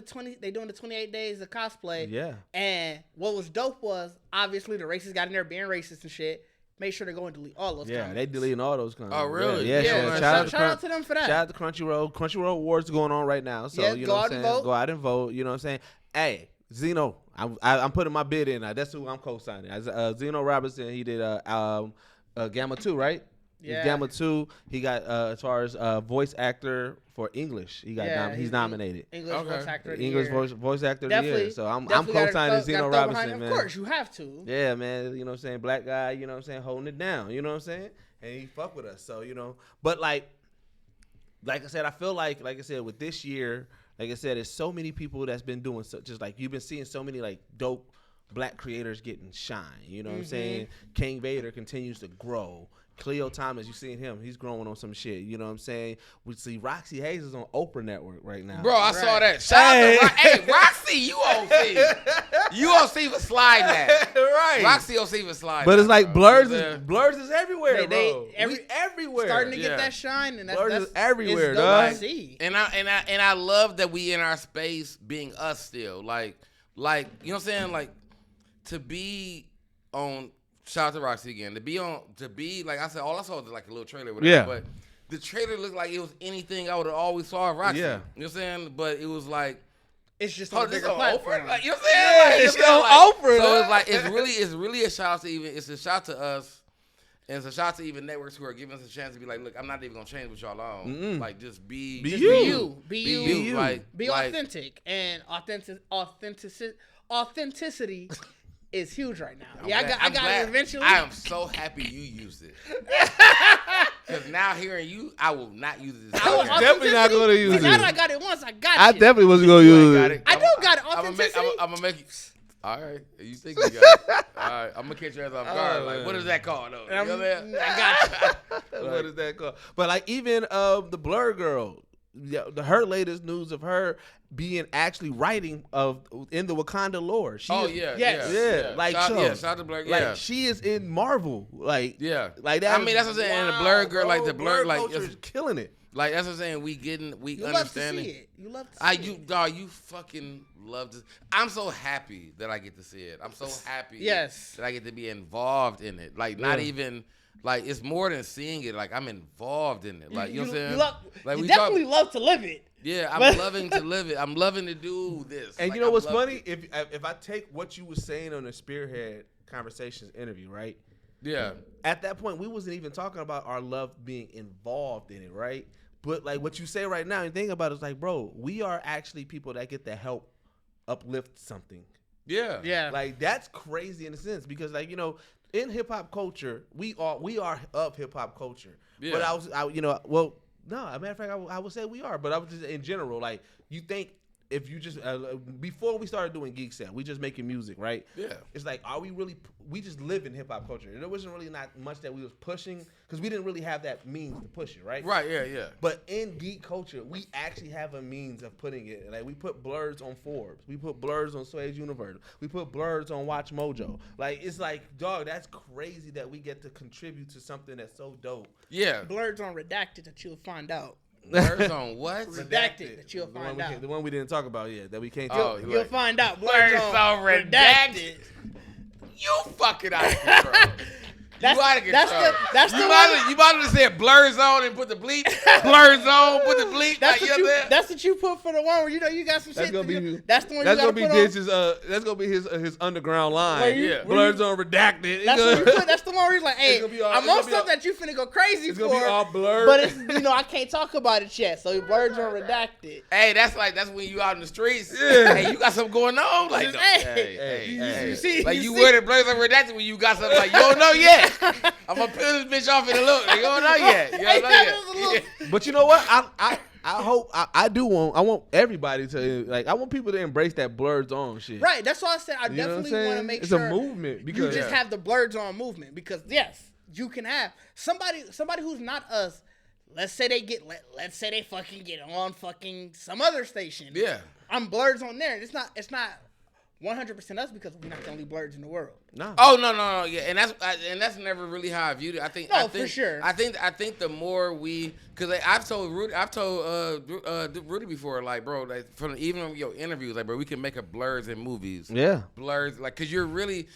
the 28 days of cosplay. Yeah. And what was dope was obviously the racists got in there being racist and shit. Made sure to go and delete all those comments. Yeah, they deleting all those comments. Oh, really? Yeah. Shout out to them for that. Shout out to Crunchyroll. Crunchyroll Awards going on right now. So, you know what I'm saying? Go out and vote. You know what I'm saying? Hey, Zeno, I'm putting my bid in. That's who I'm co-signing. Zeno Robinson, he did Gamma 2, right? Yeah. Gamma 2, he got as far as voice actor for English, he's nominated. English voice actor of the year. Voice actor of the year. So I'm co-signing Zeno Robinson, man. Of course, you have to. Yeah, man. You know what I'm saying? Black guy, you know what I'm saying? Holding it down. You know what I'm saying? And he fuck with us. So, you know. But like I said, I feel like I said, with this year, like I said, there's so many people that's been doing just like you've been seeing so many like dope black creators getting shine. You know what I'm saying? King Vader continues to grow. Cleo Thomas, you seen him? He's growing on some shit. You know what I'm saying? We see Roxy Hayes is on Oprah Network right now. Bro, I saw that. Shout out to Roxy, you on C. You on C for sliding that. Right. Roxy on C for sliding. But it's like Blerds is everywhere, bro. Everywhere. Starting to get that shine, and Blerds is everywhere, dog. And I love that we in our space being us still. Like you know what I'm saying? Like to be on. Shout out to Roxy again. To be like I said, all I saw was like a little trailer with it. But the trailer looked like it was anything I would have always saw of Roxy. Yeah. You know what I'm saying? But it was like it's just on a bigger platform. Like, you know what I'm saying? Yeah, it's on Oprah. So it's like it's really a shout out to it's a shout to us, and it's a shout out to even networks who are giving us a chance to be like, look, I'm not even gonna change what y'all on. Mm-mm. Like just be you. Like, be authentic and authenticity is huge right now. I got glad. it eventually. I am so happy you used it. Because now hearing you, I will not use it. I was definitely not going to use it. Now that I got it once, I got it. I definitely wasn't going to use it. I do got it. Authenticity. I'm going to make you. All right. You think you got it. All right. I'm going to catch your ass off guard. Like, what is that called, though? You know what I mean? I got you. What is that called? But, like, even the Blur girl, her latest news of her being actually writing in the Wakanda lore. Yeah. Like, shout out to Blur. Yeah. Like, she is in Marvel. Like, like that. I mean, that's what I'm saying. And the Blur girl, like the Blur, like culture is killing it. Like that's what I'm saying. We You understanding. love to see it. You love to see it. Dog, you fucking love to. I'm so happy that I get to see it. I'm so happy. that I get to be involved in it. Like not even. Like it's more than seeing it. Like I'm involved in it. Like you know what I'm saying. You definitely love to live it. Yeah, I'm loving to live it. I'm loving to do this. And like, you know what's funny? If I take what you were saying on the Spearhead Conversations interview, right? Yeah. At that point, we wasn't even talking about our love being involved in it, right? But like what you say right now, and think about it, it's like, bro, we are actually people that get to help uplift something. Yeah. Like that's crazy in a sense because, like, you know, in hip hop culture, we are of hip hop culture. Yeah. But no, as a matter of fact, I would say we are. But I was just in general, like, you think if you just before we started doing Geekset, we just making music, right? Yeah. It's like, are we really? We just live in hip hop culture. There wasn't really not much that we was pushing because we didn't really have that means to push it, right? Right. Yeah. But in geek culture, we actually have a means of putting it. Like we put Blerds on Forbes, we put Blerds on Sway's Universe, we put Blerds on Watch Mojo. Like it's like, dog, that's crazy that we get to contribute to something that's so dope. Yeah. Blerds on Redacted that you'll find out. Blerds on what? Redacted that you'll find out. The one we didn't talk about yet that we can't. You'll find out. Blerds on Redacted. You fucking out of control. You out of control. That's the one. You might have said blurs on and put the bleep. Blurs on, put the bleep. That's what you put for the one where you got some shit. That's the one you gotta put on. That's gonna be his underground line. Blurs on Redacted. That's the one where he's like, hey, I'm on stuff that you finna go crazy it's for. It's gonna be all blurred. But it's, I can't talk about it yet. So Blurs on Redacted. Hey, that's when you out in the streets. Yeah. Hey, you got something going on. Like, hey. Like you wear the Blurs on Redacted when you got something like you don't know yet. I'm gonna peel this bitch off in a look. You don't know yet. But you know what? I hope I want everybody to like. I want people to embrace that Blerds on shit. Right. That's why I said I definitely want to make sure it's a movement because you just have the Blerds on movement because yes, you can have somebody who's not us. Let's say they fucking get on fucking some other station. Yeah. I'm Blerds on there. It's not 100% us because we're not the only Blerds in the world. No. Oh no. Yeah, and that's never really how I viewed it. I think for sure. I think the more we, because I've told Rudy before, like, bro, like from even your interviews, like, bro, we can make a Blerds in movies. Yeah. Blerds, like, because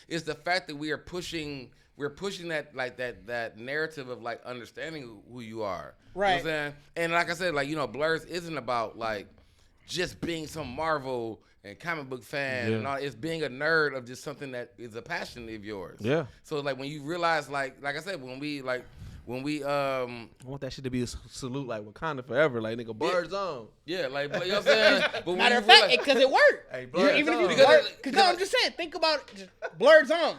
it's the fact that we are pushing. We're pushing that like that narrative of like understanding who you are. Right. You know what I'm saying? And like I said, like, you know, Blerds isn't about like just being some Marvel and comic book fan and all. It's being a nerd of just something that is a passion of yours. Yeah. So like when you realize like I said, when we I want that shit to be a salute like Wakanda forever, like nigga Blerds on. Yeah, like, you know what I'm saying? But matter of fact, because it worked. Hey, Blerds on. Because I'm just saying, think about it, just Blerds on.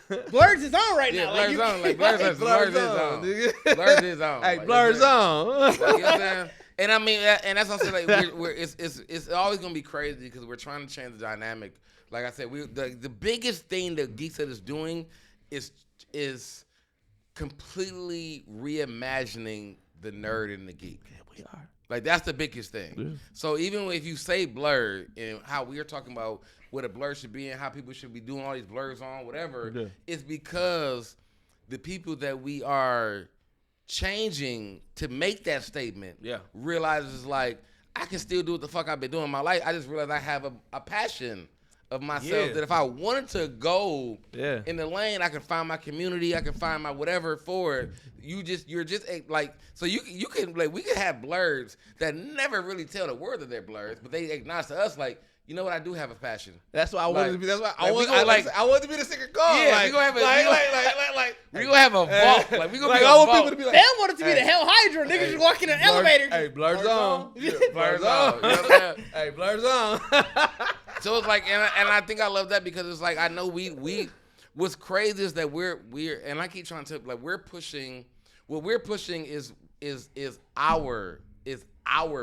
Blerds is on right now. Blurs on. Like Blurs is on. Blurs is on. Hey, Blurs on. Like, you know what I'm saying? And I mean, and that's what I'm saying. Like, it's always gonna be crazy because we're trying to change the dynamic. Like I said, the biggest thing that Geekset is doing is completely reimagining the nerd and the geek. Yeah, we are. Like that's the biggest thing. Yeah. So even if you say blur and how we are talking about what a blur should be and how people should be doing all these blurs on, whatever, it's because the people that we are changing to make that statement realizes like I can still do what the fuck I've been doing in my life. I just realized I have a passion of myself that if I wanted to go in the lane, I can find my community, I can find my whatever for it. You're just like, so you can like, we can have Blerds that never really tell the world that they're Blerds, but they acknowledge to us like, you know what? I do have a passion. That's why I wanted to be. That's why I wanted to be the secret call. Yeah, like, we gonna have we gonna have a vault. Like we gonna like, be a I want vault. people to be like, they wanted to be the Hell Hydra. Niggas just walk in an elevator. Hey, Blerds on. Blerds on. You know what I'm saying? Hey, Blerds on. So it's like, and I think I love that because it's like I know we what's crazy is that we're and I keep trying to like we're pushing. What we're pushing is our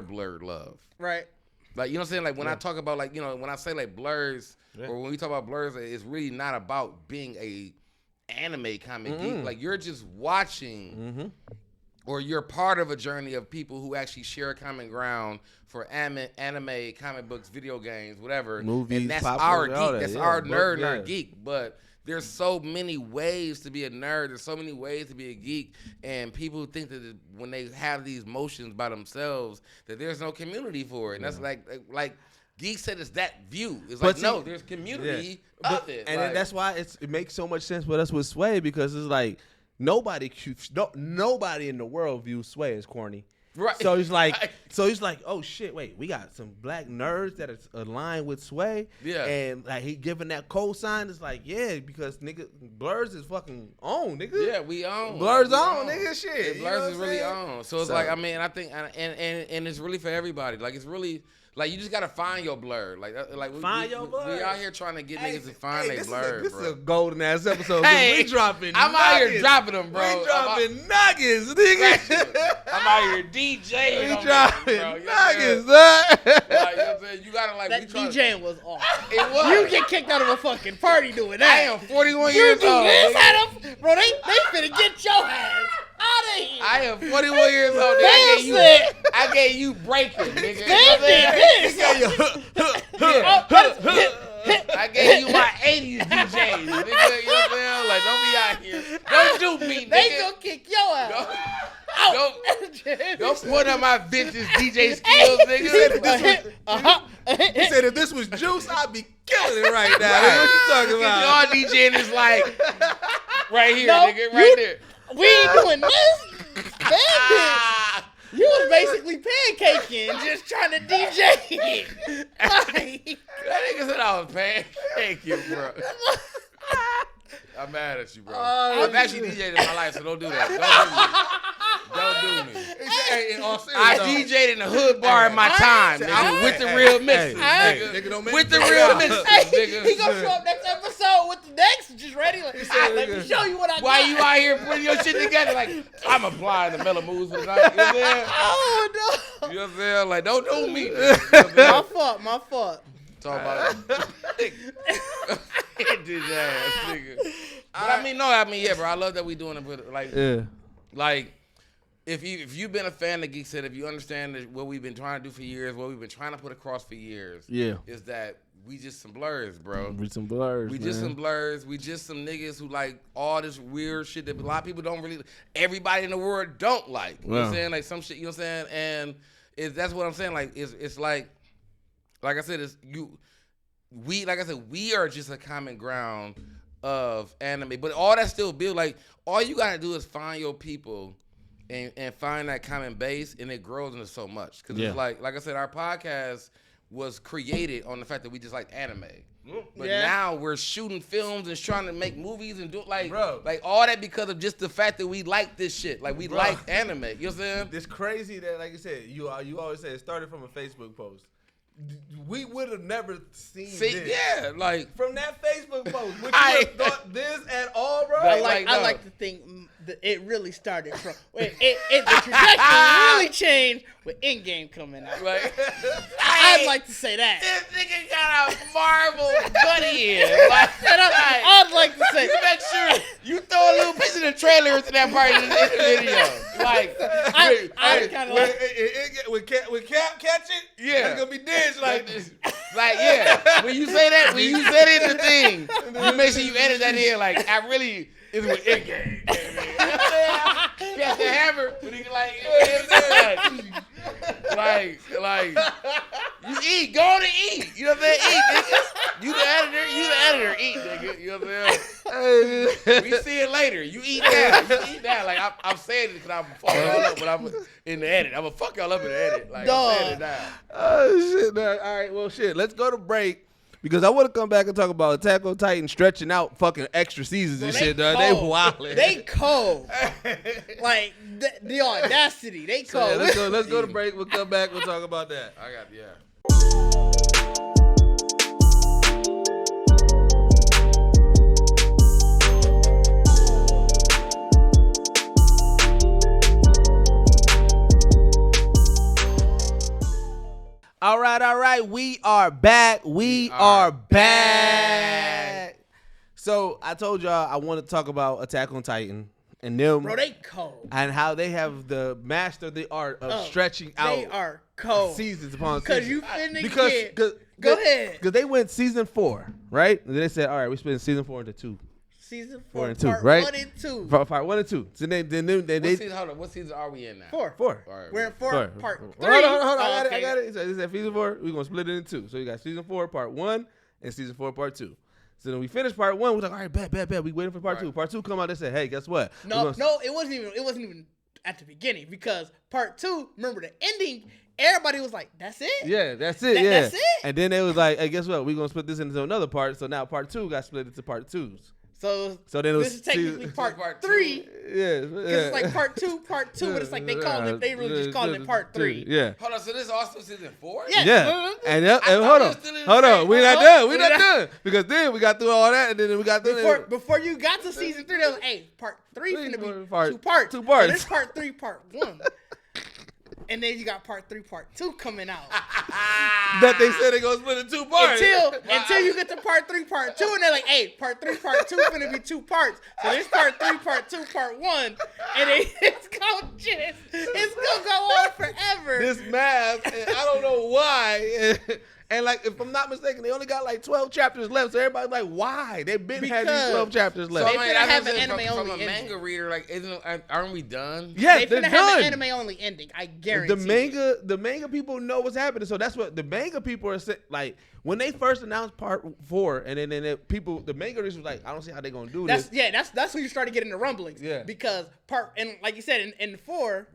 blurred love. Right. Like, you know what I'm saying? Like, when I talk about, like, you know, when I say, like, Blerds, or when we talk about Blerds, it's really not about being a anime comic geek. Like, you're just watching, or you're part of a journey of people who actually share a common ground for anime, comic books, video games, whatever. Movies, and that's pop our culture, geek. That's our nerd and our geek. But there's so many ways to be a nerd. There's so many ways to be a geek. And people think that when they have these motions by themselves, that there's no community for it. And that's like Geekset is that view. It's like, no, there's community of it. And like, that's why it makes so much sense with us with Sway, because it's like nobody in the world views Sway as corny. Right. So he's like, oh shit, wait, we got some black nerds that are aligned with Sway. Yeah. And like he giving that cosign. It's like, yeah, because nigga, Blerds is fucking on, nigga. Yeah, we own. Blerds on, nigga, shit. Yeah, Blerds is really on. So it's like, I mean, I think, and it's really for everybody. Like, it's really. Like, you just gotta find your blur. Like find your blur. We out here trying to get niggas to find their blur, This bro. is a golden ass episode. Hey, we dropping. I'm nuggets. out here dropping them, bro. We dropping nuggets, nigga. I'm out here DJing. We dropping nuggets, Like, you know what I'm saying? You gotta like. That DJing was awesome. It was. You get kicked out of a fucking party doing that. I am 41 years You do old. this at them, bro. They finna get your ass out of here. I am 41 years old. Nigga. I gave you breaking, nigga. They did this. I gave you my 80s DJs, nigga. You know what I'm saying? Like, don't be out here. Don't do me, nigga. They gonna kick your ass. Don't point at my vintage DJ skills, nigga. He said if this was juice, I'd be killing it right now. What you talking about? Y'all DJing is like right here, No, nigga, right there. We ain't doing this. Bandit. You was basically pancaking, just trying to DJ. Like, That nigga said I was pancake, bro. I'm mad at you, bro. I've actually DJed in my life, so don't do that. Don't do me. Hey, in all I seriousness, DJ'd in the hood bar in my time, nigga, with the real mixes, nigga, don't make with me the bring it real out. mixes, hey, nigga. he gonna show up next episode with the next, just ready. Like, let me show you what I got. Why you out here putting your shit together? Like, I'm applying the mellow moves for the night. You know what I'm saying? Oh no! You know what I'm saying? Like, don't do me. You know what I'm saying? My fault. Talk about it. Hit this ass, nigga. But yeah, bro. I love that we doing it, but like, if you've been a fan of Geekset, if you understand that what we've been trying to do for years, what we've been trying to put across for years, is that we just some blurs, bro. We some blurs. We just some blurs. We just some niggas who like all this weird shit that a lot of people don't really. Everybody in the world don't like. You know what I'm saying? Like some shit. You know what I'm saying? And that's what I'm saying. Like it's like I said, we are just a common ground of anime, but all that still build. Like all you gotta do is find your people and find that common base, and it grows into so much. Because it's like I said, our podcast was created on the fact that we just like anime. But now we're shooting films and trying to make movies and do like all that because of just the fact that we like this shit. Like we like anime. You know what I'm saying? It's crazy that, like you said, you always say it started from a Facebook post. We would have never seen this. Yeah, like from that Facebook post. Would you have thought this at all, bro? I like to think that it really started from the trajectory really changed with In-Game coming out. Like, I'd like to say that. This nigga got a Marvel buddy in. Like, I'd like to say. You make sure you throw a little piece of the trailer into that part of the video. Like, I kind of like. When Cap catch it, it's gonna be dead like this. Like, yeah. When you say that, when you said it in the thing, you make sure you edit that in. Like, I really is with In-Game. Catch the hammer, but he like, like, you eat, go on and eat. You know what I'm saying? Eat, nigga. You the editor, eat, nigga. You know what I'm saying? We see it later. You eat now. Like, I'm saying it because I'm fucking y'all up, but I'm in the edit. I'm gonna fuck y'all up in the edit. Like, I'm saying it now. Oh, shit, man. All right, well, shit. Let's go to break. Because I want to come back and talk about Attack on Titan stretching out fucking extra seasons and shit, dog. They wildin'. They cold. Like, the audacity. They cold. Yeah, let's go to break. We'll come back. We'll talk about that. I got, right. We are back. We are back. So I told y'all I want to talk about Attack on Titan and them. Bro, they cold. And how they have mastered the art of stretching out. They are cold. Seasons upon seasons. Because you finna get. Go ahead. Because they went season 4, right? And then they said, all right, we split season 4 into 2. Season 4 4 and 2, part right? 1 and 2. Part 1 and 2. So they hold on. What season are we in now? 4. 4. All right, We're in 4 part 3. Hold on. I got it. So they said season 4, we're going to split it in 2. So you got season 4, part 1, and season 4, part 2. So then we finished part 1. We're like, all right, bet. We waiting for part 2. Part 2 come out. They said, hey, guess what? No, it wasn't even at the beginning because part 2. Remember the ending. Everybody was like, "That's it." Yeah, that's it. That's it. And then they was like, "Hey, guess what? We're gonna split this into another part." So now part 2 got split into part 2s. So then it was this is technically part 3. Yeah, Because it's like part 2, but it's like they really just calling it part 3. Yeah. Hold on, so this is also season 4? Yeah. And hold on. We're not done. We're not done. Because then we got through all that, and then we got through before you got to season 3, they was like, hey, part 3 finna be 2 parts. 2 parts. So this part 3, part 1. And then you got part 3, part 2 coming out. That they said they gonna split in 2 parts. Until you get to part 3, part 2, and they're like, hey, part 3, part 2 finna be 2 parts. So this part 3, part 2, part 1, and it's gonna go on forever. This math, and I don't know why. And like, if I'm not mistaken, they only got like 12 chapters left. So everybody's like, why? They've been having these 12 chapters left. So they finna have an anime only from a manga reader, like, aren't we done? Yes, they're done. Have an anime only ending. I guarantee. The manga people know what's happening. So that's what the manga people are saying. Like, when they first announced part 4, and then the manga readers was like, I don't see how they're gonna do this. That's when you started getting the rumblings. Yeah. Because and like you said in 4.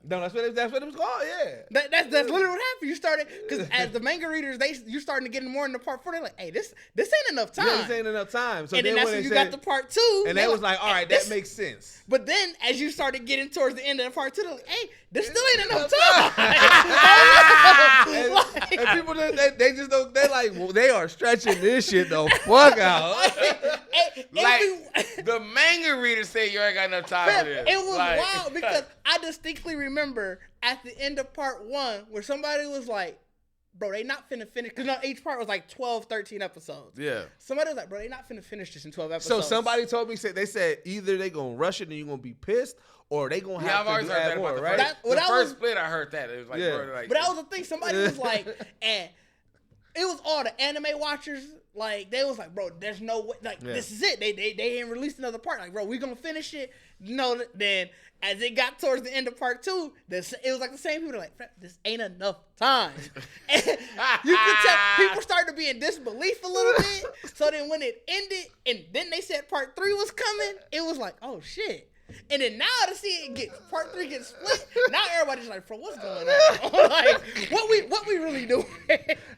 No, that's what it was called. Yeah, that's literally what happened. You started because as the manga readers, you starting to get more into part 4. They're like, hey, this ain't enough time. Yeah, this ain't enough time. So and then that's when you got the part 2, and they was like, all right, that makes sense. But then as you started getting towards the end of the part 2, they're like, hey, this still ain't enough time. and people they just don't. They like, well, they are stretching this shit the fuck out. The manga readers say you ain't got enough time for this. It was wild because I distinctly remember at the end of part 1 where somebody was like, bro, they not finna finish. Because each part was like 12, 13 episodes. Yeah. Somebody was like, bro, they not finna finish this in 12 episodes. So somebody told me, they said either they gonna rush it and you're gonna be pissed, or they gonna have to add more, right? The first split, I heard that. It was like, bro, like, but that was the thing. Somebody was like, and it was all the anime watchers. Like, they was like, bro, there's no way. Like, this is it. They ain't released another part. Like, bro, we gonna finish it. No, then as it got towards the end of part 2, it was like the same people. They're like, this ain't enough time. And you could tell people started to be in disbelief a little bit. So then when it ended, and then they said part 3 was coming, it was like, oh shit. And then now to see it part 3 get split, now everybody's like, bro, what's going on? Like, what we really doing?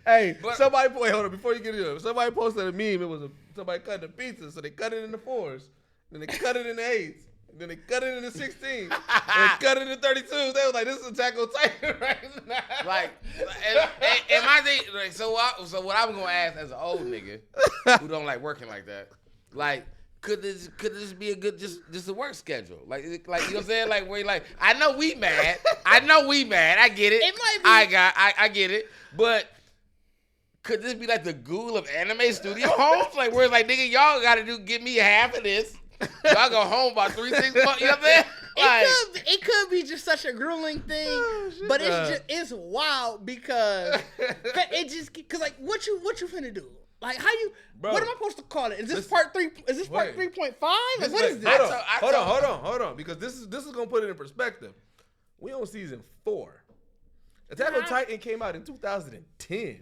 Hey, somebody hold on before you get into it. Somebody posted a meme. It was somebody cutting the pizza, so they cut it in the 4s, then they cut it in the 8s, then they cut it in the 16s, and they cut it in the 32s. They was like, this is Attack on Titan right now. Like, and my thing, like, so what I'm gonna ask as an old nigga who don't like working like that, like, could this be a good just a work schedule? Like you know what I'm saying? Like where like I know we mad. I get it. It might be. I get it. But could this be like the ghoul of anime studio homes? Like where it's like, nigga, y'all gotta give me half of this. Y'all go home about 3-6 months. You know what I'm saying? Like, it could be just such a grueling thing, but it's wild because like what you finna do? Like how you? Bro, what am I supposed to call it? Is this part 3? Is this part 3.5? Like what is this? Hold on, because this is gonna put it in perspective. We on season 4. Attack on Titan came out in 2010.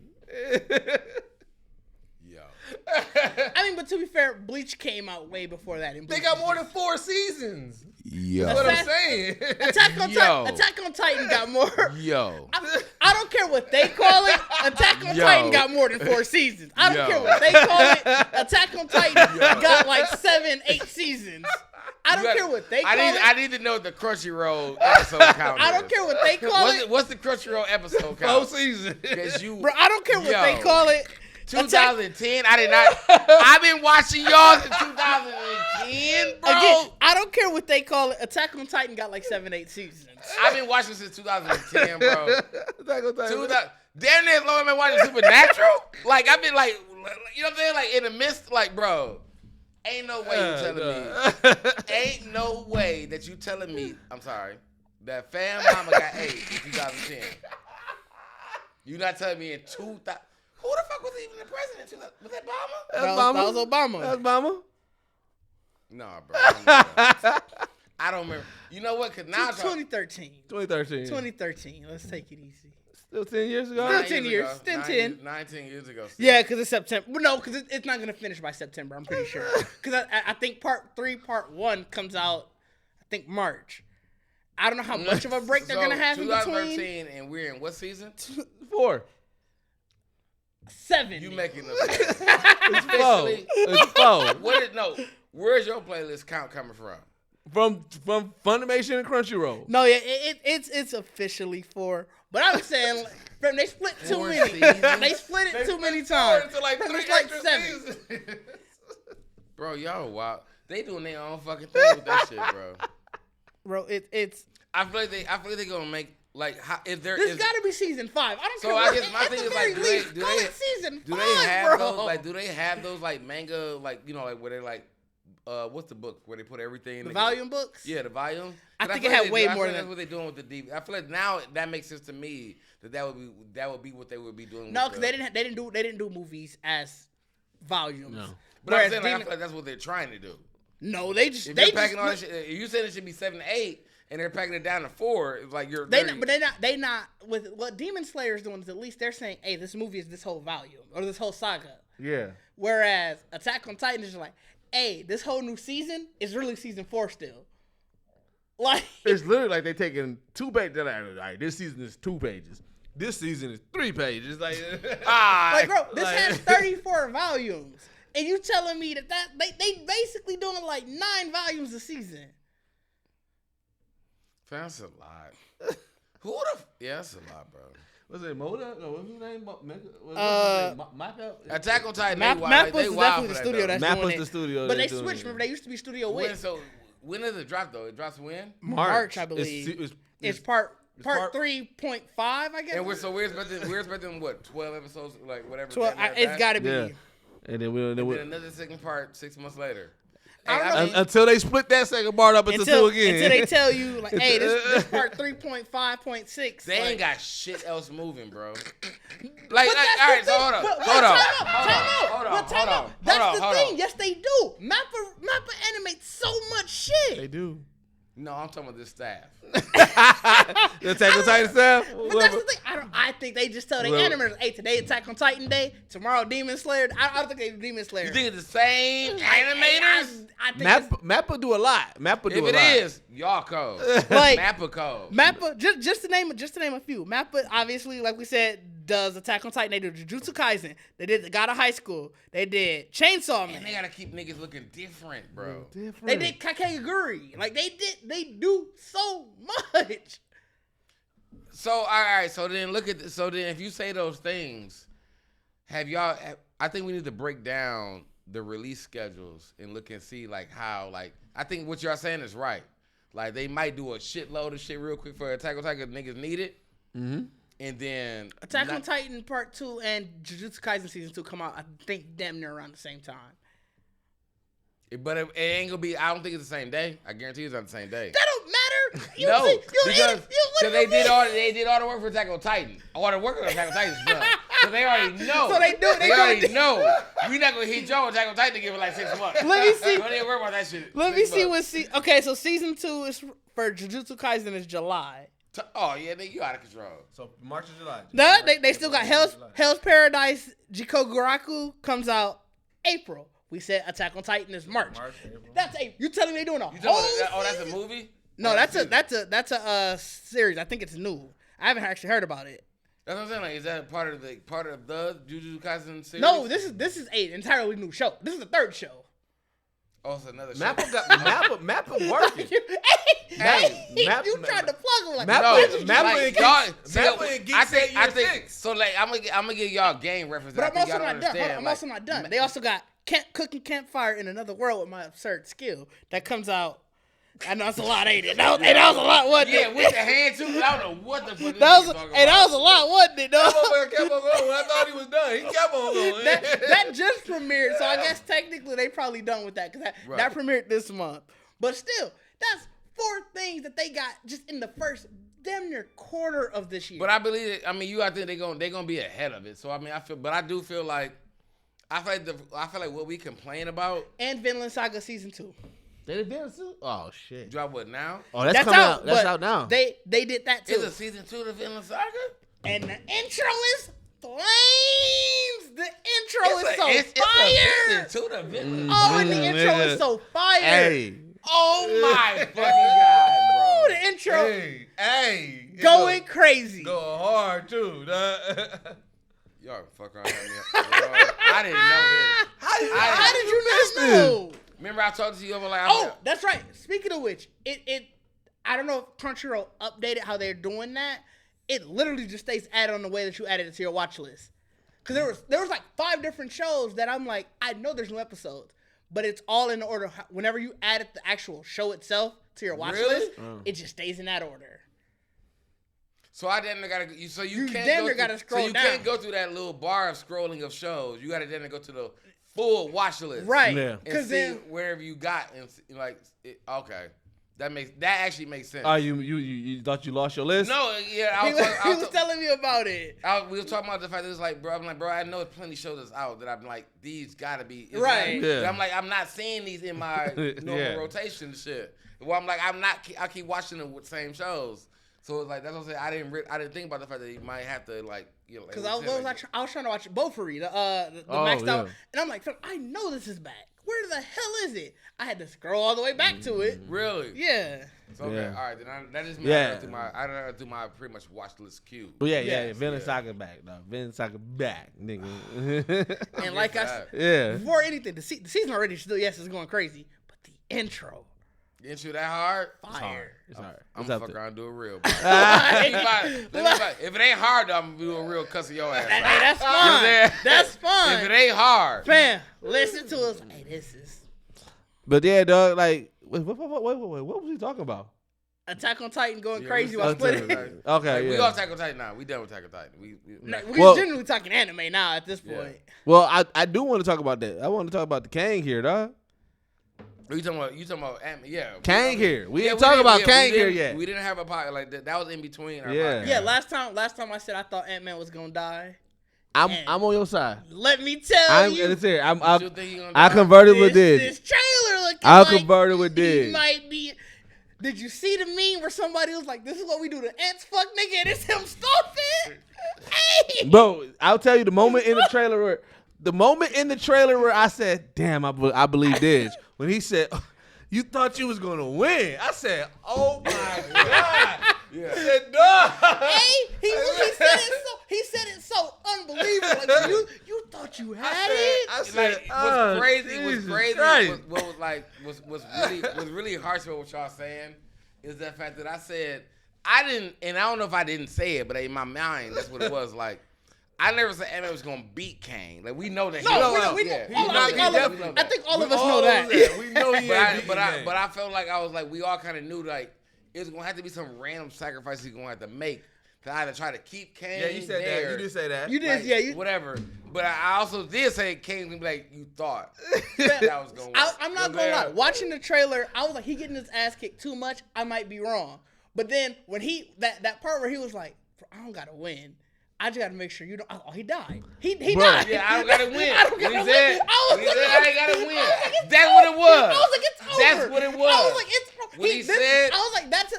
Yo. I mean, but to be fair, Bleach came out way before that. They got more than 4 seasons. Yo. That's what I'm saying. Attack on Titan got more. Yo. I don't care what they call it. Attack on Titan got more than 4 seasons. I don't care what they call it. Attack on Titan got like 7, 8 seasons. I don't care what they call it. I need to know the Crunchyroll episode count. I don't care what they call it. What's the Crunchyroll episode count? 4 seasons. Bro, I don't care what they call it. 2010, I did not. I've been watching y'all since 2010, bro. Again, I don't care what they call it. Attack on Titan got like 7, 8 seasons. I've been watching since 2010, bro. Attack on Titan. damn near as long as I've been watching Supernatural. Like I've been like, you know what I'm saying? Like in the midst, like bro, ain't no way you telling me, ain't no way that you telling me. I'm sorry, that Fam Mama got AIDS in 2010. You not telling me in 2000? Who the fuck was even the president? Was that Obama? That was Obama. That's Obama. Nah, bro. I don't remember. You know what? Cause now 2013. 2013. 2013. Let's take it easy. Still 10 years ago? Still 10 years. Still 10. 19 years ago. Still. Yeah, because it's September. Well, no, because it's not going to finish by September, I'm pretty sure. Because I think part 3, part 1 comes out, I think, March. I don't know how much of a break they're going to have in between. 2013, and we're in what season? 4. 7. You making up. It's 4. It's 4. Where's your playlist count coming from? From Funimation and Crunchyroll. No, yeah, it's officially 4. But I'm saying, like, they split too many. They split it too many times. Into like 3 It's like extra 7. seasons. Bro, y'all wow. They doing their own fucking thing with that shit, bro. Bro, it's. I feel like they gonna make like how, if there There's is. got to be season 5. I don't So care. I guess my thing is like, season 5, do they have bro. those? Like, do they have those like manga, like you know, like where they like, what's the book where they put everything? The together? volume books? Yeah, the volume. I think it had way more than that's what they're doing with the DVD. I feel like now that makes sense to me that would be what they would be doing. No, because they didn't do movies as volumes. No. But I'm saying like, I feel like that's what they're trying to do. No, they just If they you're packing just all that shit, if you said it should be 7 to 8, and they're packing it down to 4, it's like you're. they not with what Demon Slayer is doing is at least they're saying, hey, this movie is this whole volume or this whole saga. Yeah. Whereas Attack on Titan is just like, hey, this whole new season is really season 4 still. Like It's literally like they taking 2 pages. They're like, all right, this season is 2 pages. This season is 3 pages. Like, like bro, this has 34 volumes. And you telling me that they basically doing like 9 volumes a season. That's a lot. Yeah, that's a lot, bro. Was it Moda? No, what's his name? Mappa? Attack on Titan. Mappa's they definitely wild the for studio that, that's Mappa's doing it. the studio. But they doing switched. it. Remember, they used to be Studio when, Wit. so when does it drop though? It drops when? March, I believe. It's part 3.5, I guess. And we're expecting what 12 episodes, like whatever. 12. It's got to be. Yeah. And then then another second part 6 months later. Until they split that second part up into 2 again. Until they tell you, like, hey, this part 3.5.6. They like, ain't got shit ause moving, bro. Like, all right, so hold on. That's the thing. Yes, they do. Mappa animates so much shit. They do. No, I'm talking about this staff. The Attack on Titan staff? But that's the thing. I think they just tell the animators, hey, today Attack on Titan Day, tomorrow Demon Slayer. I don't think they do Demon Slayer. You think it's the same animators? I think Mappa do a lot. Mappa do a lot. If it is, y'all code. Like, Mappa code. Mappa, just to name a few. Mappa, obviously, like we said, does Attack on Titan. They do Jujutsu Kaisen. They did God of High School. They did Chainsaw Man. And they gotta keep niggas looking different, bro. They did Kakegurui. Like they do so much. So all right, so then if you say those things, I think we need to break down the release schedules and look and see like how I think what y'all saying is right. Like they might do a shitload of shit real quick for Attack on Titan because niggas need it. Mm-hmm. And then Attack on Titan Part 2 and Jujutsu Kaisen Season 2 come out, I think, damn near around the same time. But it ain't gonna be. I don't think it's the same day. I guarantee it's not the same day. That don't matter. Because they did all the work for Attack on Titan. All the work for Attack on Titan is done. So they already know. So they already know. We not gonna hit y'all Attack on Titan to give it like 6 months. Let me see. Don't even worry about that shit. Let me see okay, so Season 2 is for Jujutsu Kaisen is July. Oh yeah, you out of control. So March and July. No, they still got Hell's Paradise. Jikoguraku comes out April. We said Attack on Titan is March. That's April. You telling me they doing a whole? That's a movie? No, that's a series. I think it's new. I haven't actually heard about it. That's what I'm saying. Like, is that part of the Jujutsu Kaisen series? No, this is an entirely new show. This is the 3rd show. Oh, it's another show. Mappa working. You tried to plug him like Mappa and Geekset I think so. Like I'm gonna give y'all game reference. But I'm also not done. I'm also not done. They also got Cooking Campfire in Another World with My Absurd Skill that comes out I know it's a lot, ain't it? That was a lot, wasn't it? Yeah, with the hand too. I don't know what the fuck. That was a lot, wasn't it? Dog? Kept on going. I thought he was done. He kept on going. that just premiered, so I guess technically they probably done with that because that premiered this month. But still, that's 4 things that they got just in the first damn near quarter of this year. But I believe it. I mean, I think they're gonna be ahead of it. So I mean, I do feel like I feel like what we complain about and Vinland Saga season 2. They did too? Oh shit! Drop what now? Oh, that's coming out. That's out now. They did that too. Is it season 2 of Vinland Saga? And the intro is flames. The intro is so fire. Season 2 of Vinland. Oh, and the intro is so fire. Hey. Oh my fucking god, bro! The intro. Hey. Going crazy. Going hard too. Y'all fuck around me. I didn't know this. How did you not know? Remember I talked to you over like. That's right. Speaking of which, it I don't know if Crunchyroll updated how they're doing that. It literally just stays added on the way that you added it to your watch list. Because there was like 5 different shows that I'm like, I know there's new episodes, but it's all in the order. Whenever you added the actual show itself to your watch list, it just stays in that order. So I then gotta. So you can't damn go near gotta scroll So you down. can't go through that little bar of scrolling of shows. You gotta then go to the full watch list, Right? Yeah. And see wherever you got, and like, okay, that actually makes sense. Oh, you thought you lost your list? No, yeah, He was telling me about it. We were talking about the fact that it's like, bro, I'm like, bro, I know there's plenty of shows that's out that I'm like, these gotta be Right. Yeah. I'm like, I'm not seeing these in my normal rotation and shit. Well, I'm like, I keep watching the same shows. So it's like that's what I'm saying. I didn't think about the fact that he might have to like, you know, because I was trying to watch Bofuri, the maxed out, and I'm like, I know this is back. Where the hell is it? I had to scroll all the way back to it. Really? Yeah. So, okay, all right. Then that just means I don't do my pretty much watch list queue. But yeah. Vinland Saga back, though. Vinland Saga back, nigga. And like I said, before anything, the season already still it's going crazy, but the intro. The intro that hard? Fire. It's hard. I'm gonna fuck around and do it real. Let me if it ain't hard, though, I'm gonna do a real cuss of your ass. Hey, that's fine. That's fine. If it ain't hard, fam, listen to us. Hey, this is. But yeah, dog. Like, what was he talking about? Attack on Titan going crazy while splitting. Okay, we on Attack on Titan now. We done with Attack on Titan. We generally talking anime now at this point. Well, I do want to talk about that. I want to talk about the Kang here, dog. You talking about anime? Yeah. Kang here. We didn't talk about Kang here yet. We didn't have a podcast like that. That was in between our podcast. Yeah, last time I said I thought Ant-Man was gonna die. I'm on your side. Let me tell you. It's here. I converted with this trailer looking I converted with this. He might be. Did you see the meme where somebody was like, "This is what we do to ants, fuck nigga," and it's him stomping? Hey, bro, I'll tell you the moment in the trailer where I said, "Damn, I believe this." When he said, "You thought you was gonna win," I said, "Oh my god!" Yeah. I said, "No." Hey, he said it so unbelievable. Like, you thought you had it. I said, what's crazy Christ. was really harsh about what y'all saying is the fact that I said I didn't, and I don't know if I didn't say it, but in my mind that's what it was like. I never said Ant-Man was gonna beat Kang. Like we know that. I think all of us know that. We know he ain't but I felt like I was like we all kind of knew like it was gonna have to be some random sacrifice he's gonna have to make to either try to keep Kang. Yeah, you said there. that. You did say that. You did, like, whatever. But I also did say Kang's gonna be like you thought that was gonna work. I'm not gonna lie. Watching the trailer, I was like, he getting his ass kicked too much. I might be wrong. But then when that part where he was like, I don't gotta win. I just gotta make sure you don't. Oh, he died. He died. Yeah, I don't gotta win. I don't gotta win. I ain't gotta win. That's what it was. I was like, it's over. That's what it was. I was like, it's. What he said. I was like, that's a